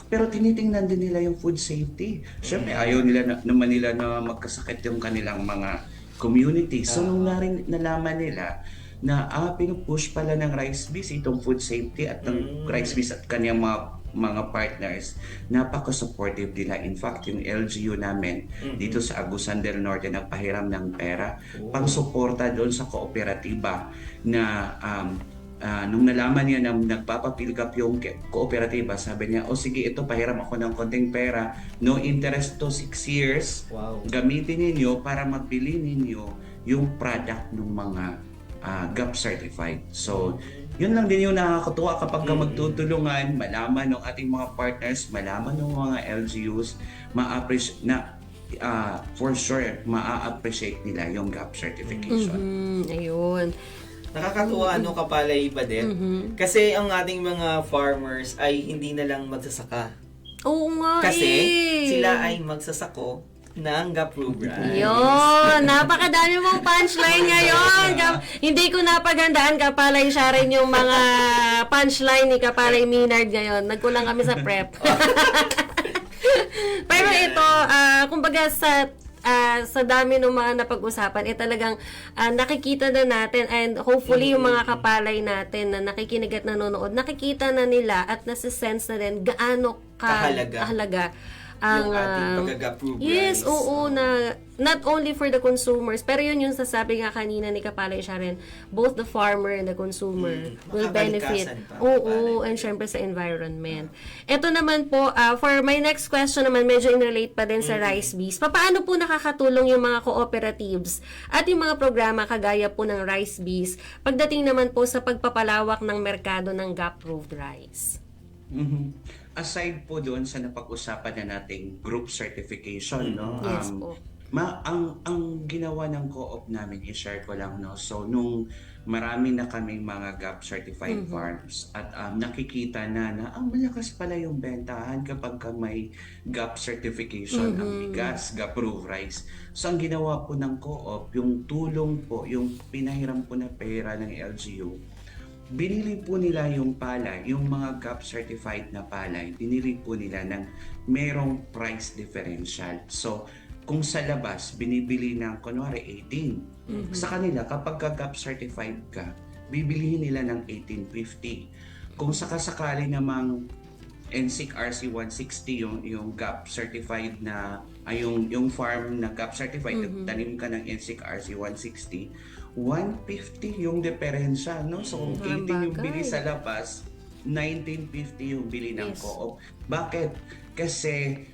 pero tinitingnan din nila yung food safety. Siyempre, ayaw naman nila na magkasakit yung kanilang mga community. So, nung nalaman nila na pinupush pala ng Rice Bees itong food safety at ng Rice Bees at kanyang mga mga partners, napaka-supportive nila. In fact, yung LGU namin dito sa Agusan del Norte nagpahiram ng pera pang-suporta doon sa kooperatiba na nung nalaman niya na nagpapapilk up yung kooperatiba, sabi niya, sige, ito, pahiram ako ng konting pera, no interest to 6 years, gamitin ninyo para magbili ninyo yung product ng mga GAP certified. So, yun lang din yung nakakatuwa kapag magtutulungan, malaman ng ating mga partners, malaman ng mga LGUs, for sure, ma-appreciate nila yung GAP certification. Ayun. Nakakatuwa Kapalay Badet. Kasi ang ating mga farmers ay hindi na lang magsasaka. Oo nga Kasi sila ay magsasako ng GAP-approved rice. Yun! Napakadami mong punchline ngayon! Hindi ko napagandaan, Kapalay Sharon, yung mga punchline ni Kapalay Minard ngayon. Nagkulang kami sa prep. Pero ito, kumbaga sa dami ng mga napag-usapan, talagang nakikita na natin, and hopefully yung mga kapalay natin na nakikinig at nanonood, nakikita na nila at nasisense na rin gaano kahalaga ang yung ating pag-GAP-approved yes, rice. oo, na not only for the consumers, pero yun yung sasabi nga kanina ni Kapalay Sharon, both the farmer and the consumer will benefit. Oo, and syempre sa environment. Ito naman po, for my next question naman, medyo in-relate pa din sa Rice Bees. Paano po nakakatulong yung mga cooperatives at yung mga programa kagaya po ng Rice Bees pagdating naman po sa pagpapalawak ng merkado ng GAP-approved rice? Aside po doon sa napag-usapan na nating group certification, no? Yes po. Ang ginawa ng co-op namin, i-share ko lang, no? So, nung marami na kaming mga GAP certified farms at nakikita na ang malakas pala yung bentahan kapag may GAP certification ang bigas, GAP-approved rice. So, ang ginawa po ng co-op, yung tulong po, yung pinahiram po na pera ng LGU, binili po nila yung palay, yung mga GAP certified na palay, binili po nila ng merong price differential. So, kung sa labas, binibili ng kunwari 18. Sa kanila, kapag GAP certified ka, bibilihin nila ng 18.50. Kung sakasakali namang NSIC RC 160 yung GAP certified na yung farm na GAP certified, tanim ka ng NSIC RC 160, 150 yung diferensya, no? So kung 18 yung bili sa labas, 1950 yung bili ng co-op. Bakit? Kasi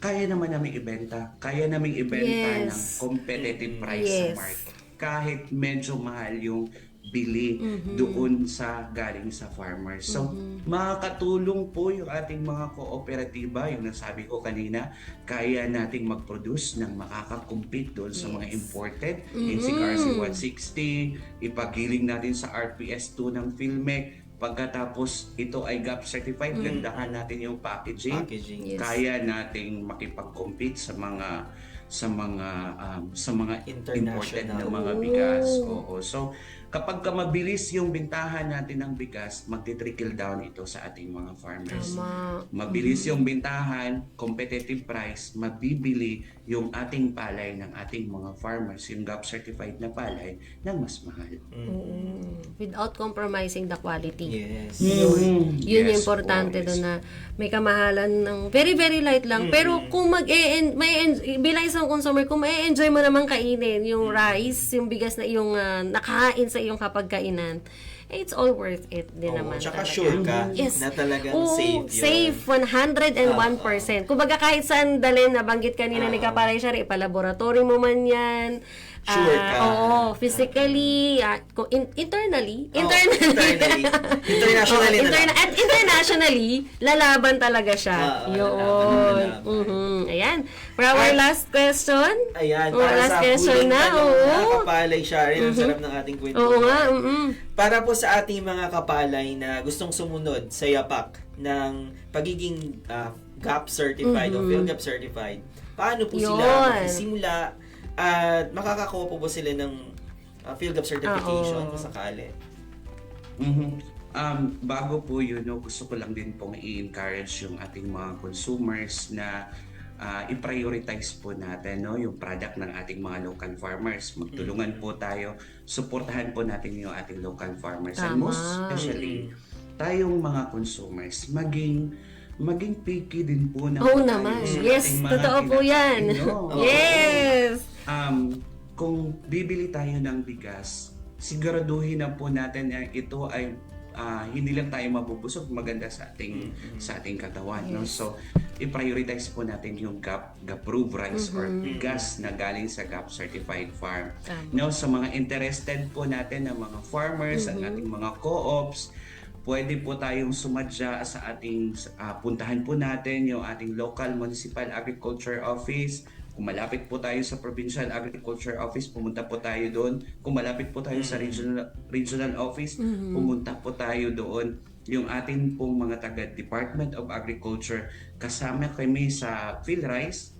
kaya naman namin ibenta. Kaya namin ibenta ng competitive price sa market. Kahit medyo mahal yung bili doon sa galing sa farmers. So, makakatulong po yung ating mga kooperatiba, yung nasabi ko kanina, kaya nating mag-produce ng makakakompete doon sa mga imported, NSIC RC 160, ipagiling natin sa RPS2 ng PhilMec. Pagkatapos ito ay GAP certified, gandahan natin yung packaging. Kaya nating makipag-compete sa mga imported na mga bigas. Oo. So, kapag mabilis yung bintahan natin ng bigas, magti-trickle down ito sa ating mga farmers. Mabilis yung bintahan, competitive price, mabibili yung ating palay ng ating mga farmers, yung GAP certified na palay, ng mas mahal. Without compromising the quality. Yes. Yun yung importante doon, na may kamahalan ng very, very light lang. Pero kung bilang isang consumer, kung may-enjoy mo naman kainin yung rice, yung bigas na yung nakain sa iyong kapagkainan, it's all worth it din naman. Tsaka talaga. sure ka na talagang safe yun. Safe, 101%. Kumbaga kahit saan dalhin, nabanggit kanina ni Kapalay Shari, ipalaboratory mo man yan, sure ka. Oo, physically, internally. Internationally At internationally, lalaban talaga siya. Yun. Ayan. For our last question. Ayan, para para last sa question huling na. tanong na Kapalay Sharon, ang sarap ng ating kwento. Oo nga. Para po sa ating mga kapalay na gustong sumunod sa yapak ng pagiging GAP certified o PhilGAP certified, paano po sila magsisimula at makakakuha po sila ng PhilGAP certification kung sakali? Bago po yun, gusto ko lang din pong i-encourage yung ating mga consumers na i-prioritize po natin yung product ng ating mga local farmers. Magtulungan po tayo, suportahan po natin yung ating local farmers. And most especially, tayong mga consumers maging picky din po na Oo tayo naman. sa Yes, ating mga totoo po yan. kinakain nyo. Yes. Kung bibili tayo ng bigas, siguraduhin na po natin na ito ay hindi lang tayo mabubusog, maganda sa ating katawan, no? So i-prioritize po natin yung GAP approved rice or bigas na galing sa GAP certified farm. No, sa mga interested po natin na mga farmers at ating mga co-ops, pwede po tayong sumadya sa ating puntahan po natin yung ating local municipal agriculture office. Kung malapit po tayo sa provincial agriculture office, pumunta po tayo doon. Kung malapit po tayo sa regional office, pumunta po tayo doon. Yung ating pong mga taga Department of Agriculture, kasama kami sa PhilRice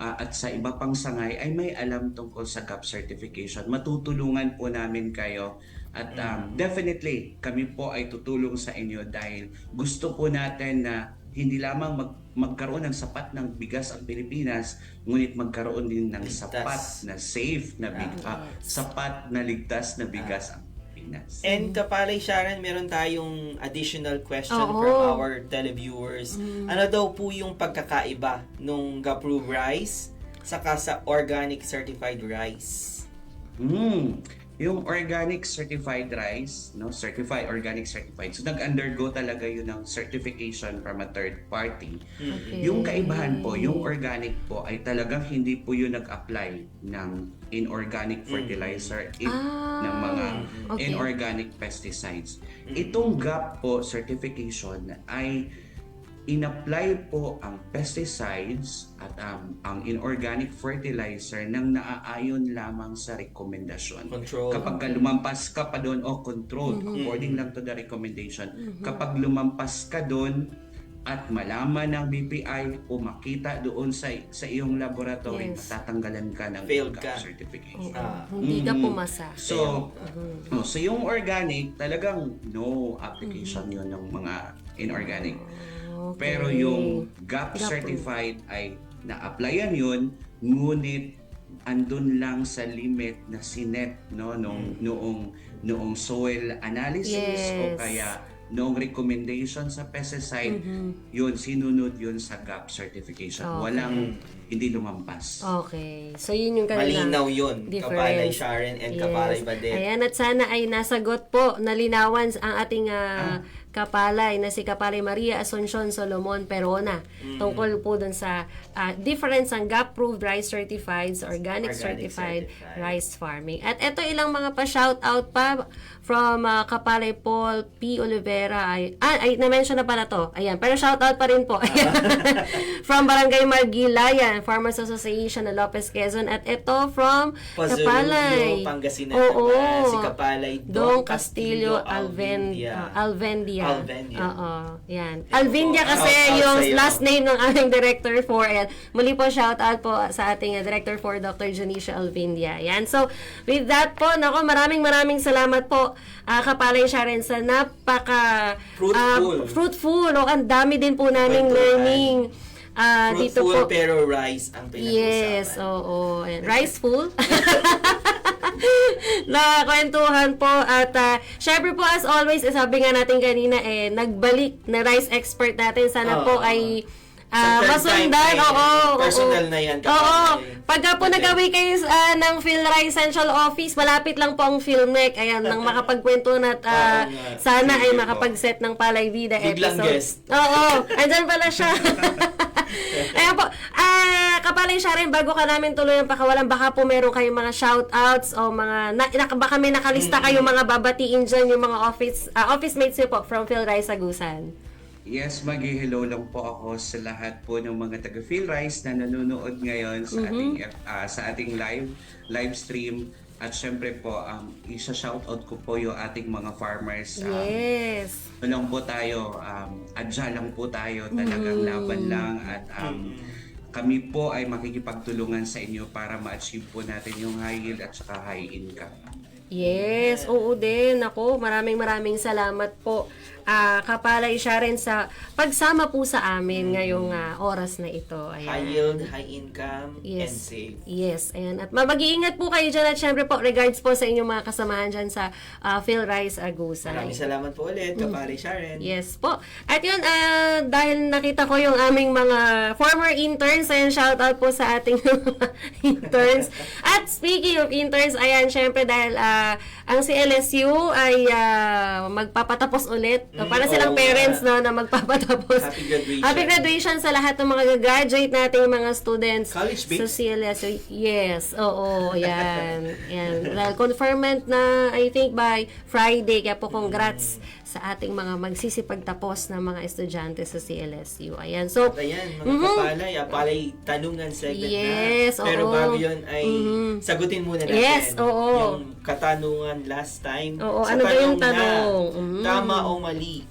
at sa iba pang sangay ay may alam tungkol sa GAP certification. Matutulungan po namin kayo. At definitely, kami po ay tutulong sa inyo dahil gusto po natin na hindi lamang magkaroon ng sapat ng bigas ang Pilipinas, ngunit magkaroon din ng sapat na safe na sapat na ligtas na bigas ang Pilipinas. And Kapalay Sharon, meron tayong additional question from our televiewers. Ano daw po yung pagkakaiba nung GAP-approved rice saka sa organic certified rice? Yung organic certified rice, no, organic certified. So nag-undergo talaga yun ng certification from a third party. Yung kaibahan po, yung organic po ay talagang hindi po yun nag-apply ng inorganic fertilizer ng mga inorganic pesticides. Itong GAP po certification ay in-apply po ang pesticides at ang inorganic fertilizer nang naaayon lamang sa rekomendasyon. Kapag lumampas ka pa doon, controlled, according lang to the recommendation. Kapag lumampas ka doon at malaman ng BPI o makita doon sa iyong laboratory, tatanggalan ka ng GAP certification. Hindi ka pumasa. So yung organic, talagang no application yun ng mga inorganic. Pero yung GAP certified ay na-applyan yun, ngunit andun lang sa limit na sinet, no, noong soil analysis o kaya noong recommendation sa pesticide, yun, sinunod yun sa GAP certification. Walang hindi lumampas. Okay. So, yun yung kanilang malinaw yun, Kapalay difference. Sharon and Kapalay Badet. Ayan, at sana ay nasagot po, nalinawan ang ating kapalay na si Kapalay Maria Asuncion Solomon Perona tungkol po dun sa difference ng GAP-approved rice certified sa organic certified rice farming. At eto ilang mga pa-shoutout pa from Kapalay Paul P. Olivera. Na-mention na pala to. Ayan, pero shoutout pa rin po. From Barangay Margilayan, Farmers Association na Lopez Quezon. At ito from Kapalay. Pangasinan naman, si Kapalay Dong Castillo Alvendia. Oo, yan. Alvendia kasi yung last name ng aming Director 4. Ayan. Muli po, shout out po sa ating Director 4, Dr. Janicia Alvendia. Yan. So, with that po, maraming salamat po, Kapalay Sharon, sa napaka fruitful. Ang dami din po naming learning. Dito po. Pero rice ang pinag-usapan. Yes, oo. Riceful. Na kwentuhan po at syempre po as always sabi nga natin kanina nagbalik na rice expert natin sana po ay masundan. Personal na yan. Pagka po nag-away kayo ng PhilRice Central Office, malapit lang po ang PhilMec. Ayan, nang makapagkwento na sana ay makapag-set ng Palay Vida episode. Biglang guest. Andyan pala siya. Ayan po. Kapalay Sharon, bago ka namin tuloy ang pakawalan, baka po meron kayong mga shoutouts o baka may nakalista kayong mga babatiin dyan, yung mga office mates niyo po from PhilRice Agusan. Yes, mag-hello lang po ako sa lahat po ng mga taga PhilRice na nanonood ngayon sa ating live stream. At syempre po, isa-shoutout ko po yung ating mga farmers. Yes. Lang po tayo, adya lang po tayo, talagang laban lang at kami po ay makikipagtulungan sa inyo para ma-achieve po natin yung high yield at saka high income. Yes, oo din. Ako, maraming salamat po. Kapalay Sharon sa pagsama po sa amin ngayong oras na ito. Ayan. High yield, high income, and safe. Yes, ayan. At mag-iingat po kayo dyan at syempre po, regards po sa inyong mga kasamahan dyan sa PhilRice Agusan. Maraming salamat po ulit, Kapalay Sharon. Yes po. At yun, dahil nakita ko yung aming mga former interns, ayan, shout out po sa ating mga interns. At speaking of interns, ayan, syempre dahil ang CLSU ay magpapatapos ulit. Para silang parents no, na magpapatapos. Happy graduation sa lahat ng mga graduate nating mga students sa CLSU. Yes, oo, yan. Dahil confirmment na, I think, by Friday. Kaya po congrats sa ating mga magsisipagtapos na mga estudyante sa CLSU. Ayan. So, ayan, mga kapalay tanungan segment yes, na. Pero bago yun ay sagutin muna natin. Yes, oo. Yung katanungan last time. Oo, ano ba yung tanong? Tama o mali?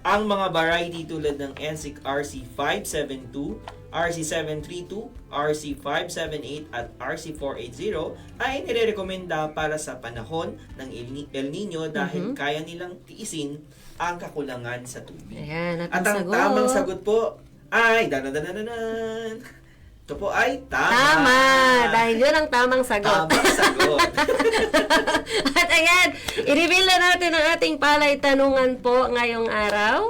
Ang mga variety tulad ng NSYNC RC572, RC732, RC578 at RC480 ay nirerekomenda para sa panahon ng El Nino dahil kaya nilang tiisin ang kakulangan sa tubig. Ayan, at ang tamang sagot po ay ito po ay tama. Tama! Dahil yun ang tamang sagot. Tamang sagot. At ayan, i-reveal na natin ang ating palay tanungan po ngayong araw.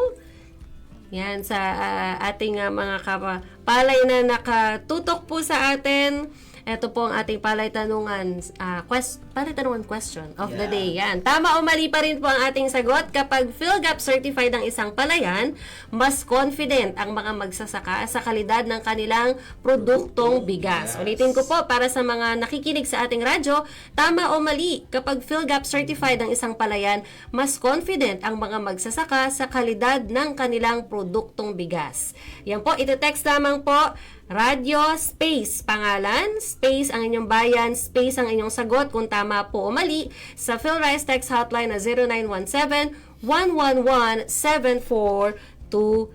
Yan, sa ating mga palay na nakatutok po sa atin. Ito po ang ating palay tanungan question of the day. Yan. Tama o mali pa rin po ang ating sagot. Kapag PhilGap certified ang isang palayan, mas confident ang mga magsasaka sa kalidad ng kanilang produktong bigas. Ulitin ko po, para sa mga nakikinig sa ating radyo, tama o mali, kapag PhilGap certified ang isang palayan, mas confident ang mga magsasaka sa kalidad ng kanilang produktong bigas. Yan po, ito-text lamang po, radyo, space, pangalan, space ang inyong bayan, space ang inyong sagot kung tama po o mali sa PhilRice text hotline na 0917-111-7423.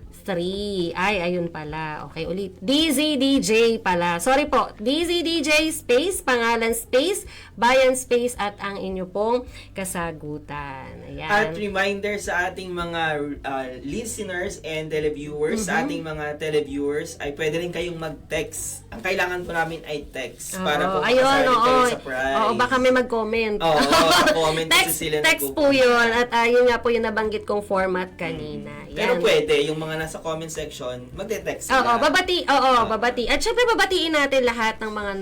Ay, ayun pala. Okay, ulit. DZDJ pala. Sorry po. DZDJ space, pangalan space, bayan space, at ang inyo pong kasagutan. Ayan. At reminder sa ating mga listeners and televiewers, sa ating mga televiewers, ay pwede rin kayong mag-text. Ang kailangan po namin ay text para po makasali kayo sa prize. Oo, baka may mag-comment. Oo, comment kasi sila text po yun. At yun nga po yung nabanggit kong format kanina. Pero pwede, yung mga nasa comment section, magte-text Oo, sila. babati. At syempre, babatiin natin lahat ng mga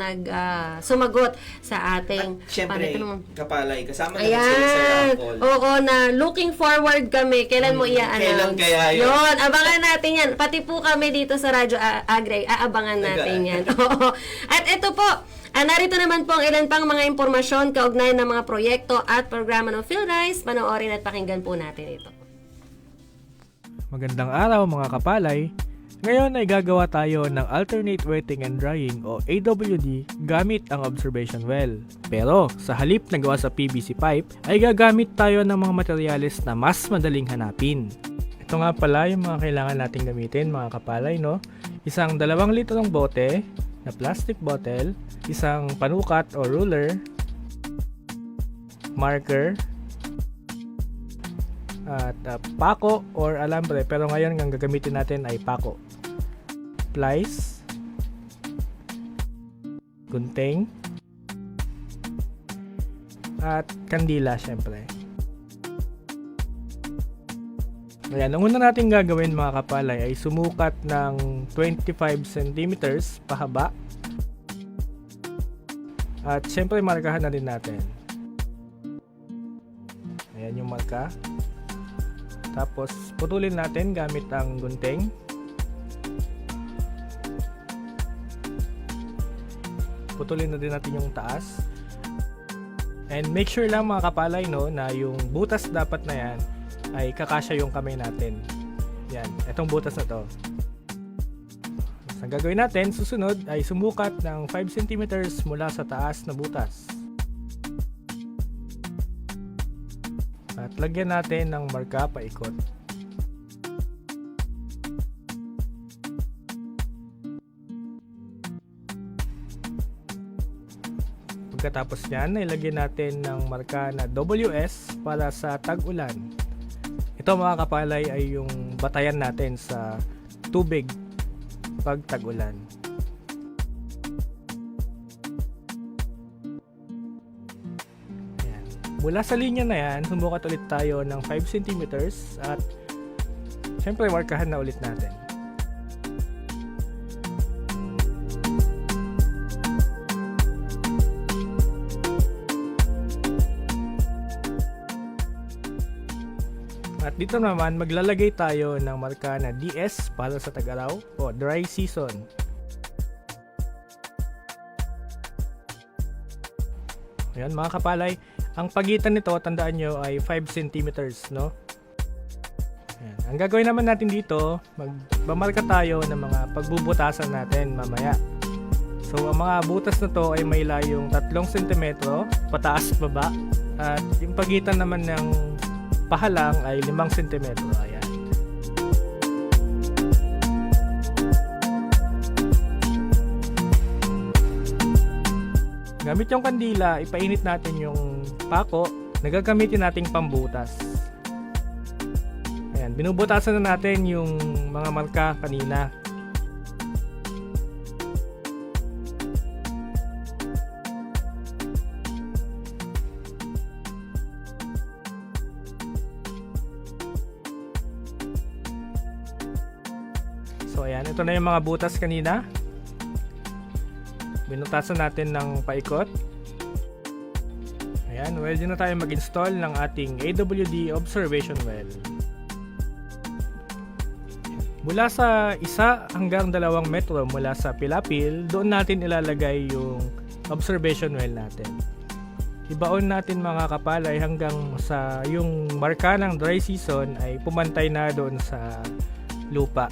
sumagot sa ating at syempre, kapalay, kasama na ayan, sila sa raffle. Oo, na looking forward kami. Kailan mo i-announce? Kailan kaya yun? Yun, abangan natin yan. Pati po kami dito sa Radyo Agre, aabangan natin yan. Oo. At ito po, narito naman po ang ilan pang mga impormasyon kaugnay ng mga proyekto at programa ng PhilRice. Panoorin at pakinggan po natin ito. Magandang araw mga kapalay. Ngayon ay gagawa tayo ng alternate wetting and drying o AWD gamit ang observation well. Pero sa halip na gawa sa PVC pipe ay gagamit tayo ng mga materyales na mas madaling hanapin. Ito nga pala yung mga kailangan nating gamitin mga kapalay, no? Isang 2 litrong bote na plastic bottle, isang panukat o ruler, marker, at pako or alambre, pero ngayon ang gagamitin natin ay pako, plies, gunting, at kandila syempre. Ayan, ang una natin gagawin mga kapalay ay sumukat ng 25 cm pahaba, at syempre markahan na din natin. Ayan yung marka. Tapos, putulin natin gamit ang gunting. Putulin na din natin yung taas. And make sure lang mga kapalay, no, na yung butas dapat na yan ay kakasya yung kamay natin. Yan, itong butas na to. Ang gagawin natin, susunod ay sumukat ng 5 cm mula sa taas na butas. At lagyan natin ng marka paikot. Pagkatapos niyan, ilagay natin ng marka na WS para sa tag-ulan. Ito mga kapalay ay yung batayan natin sa tubig pag tag-ulan. Ayan. Mula sa linya na yan, sumukat ulit tayo ng 5 cm at syempre markahan na ulit natin. At dito naman, maglalagay tayo ng marka na DS para sa tag-araw o dry season. Ayan mga kapalay, ang pagitan nito, tandaan nyo, ay 5 cm, no? Ayan. Ang gagawin naman natin dito, magmamarka tayo ng mga pagbubutasan natin mamaya. So, ang mga butas na to ay may layong 3 cm, pataas baba. At yung pagitan naman ng pahalang ay 5 cm. Ayan. Gamit yung kandila, ipainit natin yung pako na gagamitin nating pambutas. Ayan, binubutasan na natin yung mga marka kanina. So ayan, ito na yung mga butas kanina. Binutasan natin ng paikot. Ayan, ready na tayo mag-install ng ating AWD observation well. Mula sa 1 hanggang 2 metro mula sa pilapil, doon natin ilalagay yung observation well natin. Ibaon natin mga kapalay hanggang sa yung marka ng dry season ay pumantay na doon sa lupa.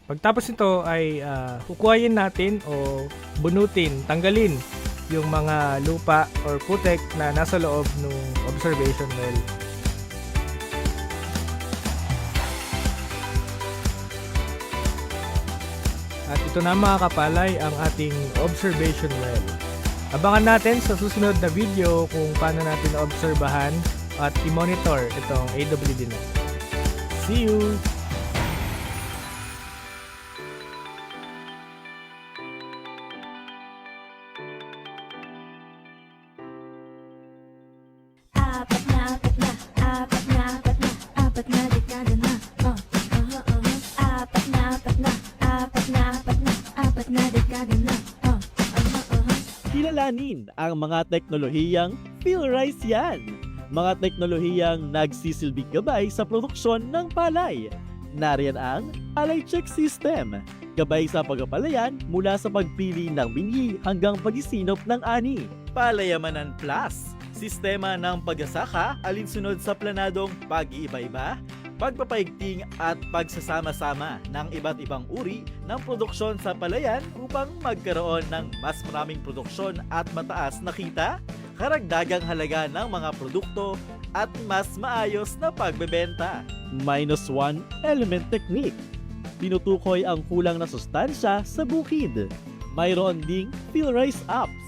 Pagtapos nito ay kukuhayin natin o bunutin, tanggalin yung mga lupa or putek na nasa loob ng observation well. At ito na mga kapalay ang ating observation well. Abangan natin sa susunod na video kung paano natin obserbahan at i-monitor itong AWD na. See you! Kilalanin ang mga teknolohiyang PhilRice yan. Mga teknolohiyang nagsisilbing gabay sa produksyon ng palay. Nariyan ang Palay Check System. Gabay sa pagpapalayan mula sa pagpili ng binhi hanggang pagsisinop ng ani. Palayamanan Plus. Sistema ng pagsasaka alinsunod sa planadong pag-iiba-iba, pagpapaigting at pagsasama-sama ng iba't ibang uri ng produksyon sa palayan upang magkaroon ng mas maraming produksyon at mataas na kita, karagdagang halaga ng mga produkto at mas maayos na pagbebenta. -1 element technique. Tinutukoy ang kulang na sustansya sa bukid. Mayroon ding PhilRice apps,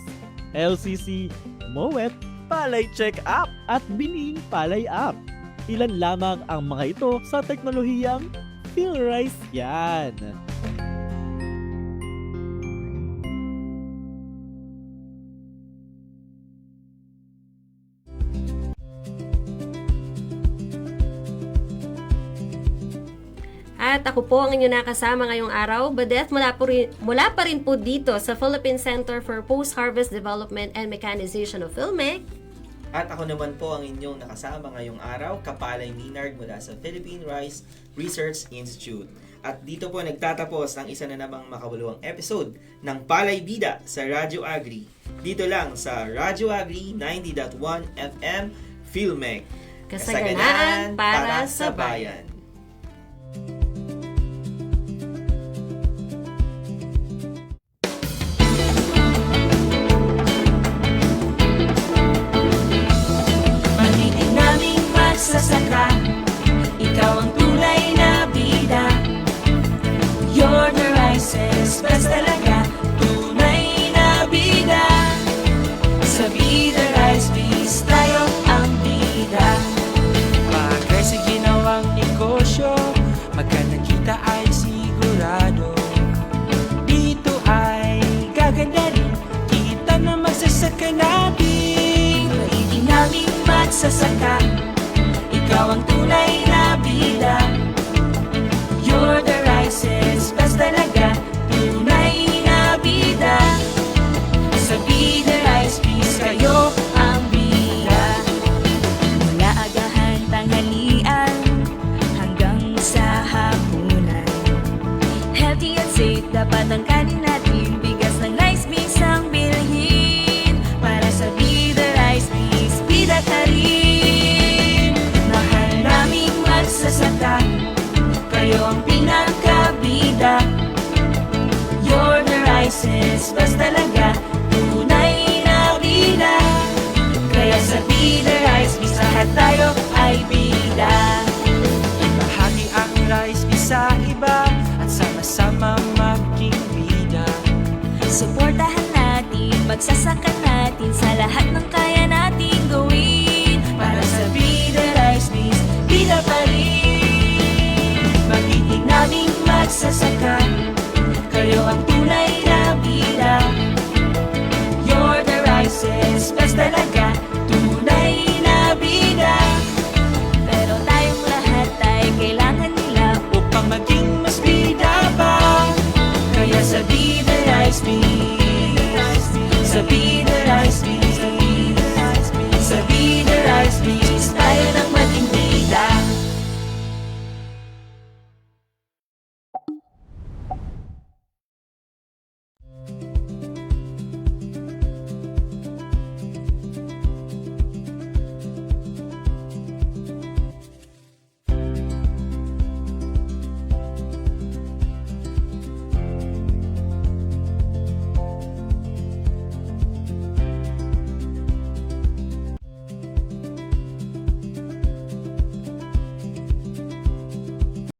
LCC, Moet, Palay Check app at Bining Palay app. Ilan lamang ang mga ito sa teknolohiyang PhilRice yan. At ako po ang inyong nakasama ngayong araw, Badeth, mula pa rin po dito sa Philippine Center for Post-Harvest Development and Mechanization of Philmec. At ako naman po ang inyong nakasama ngayong araw, Kapalay Minard mula sa Philippine Rice Research Institute. At dito po nagtatapos ang isa na namang makabuluhang episode ng Palay Bida sa Radyo Agri. Dito lang sa Radyo Agri 90.1 FM Philmec. Kasaganaan para sa bayan. Sasaka, ikaw ang tunay na bida. magsasaka, ikaw ang tunay na bida. You're the Rice's best talaga, tunay na bida. Sa Bida Rice Peace, kayo ang bida. Mula agahan tanghalian hanggang sa hapunan, healthy and safe dapat ang kanin natin. Bigas ng rice beans ang bilhin, para sa Bida Rice Peace, bida ka rin. Mahal naming magsasaka, kayo ang pinakabida. You're the Rice's best talaga, tunay na bida. Kaya sa Bida Rice Peace, lahat tayo ay bida. Bahagi ang rice sa iba at sama-sama maging bida. Suportahan natin, magsasaka natin sa lahat ng kaya nating gawin. Para sa Bida Rice Peace, bida pa rin. Magiging naming magsasaka,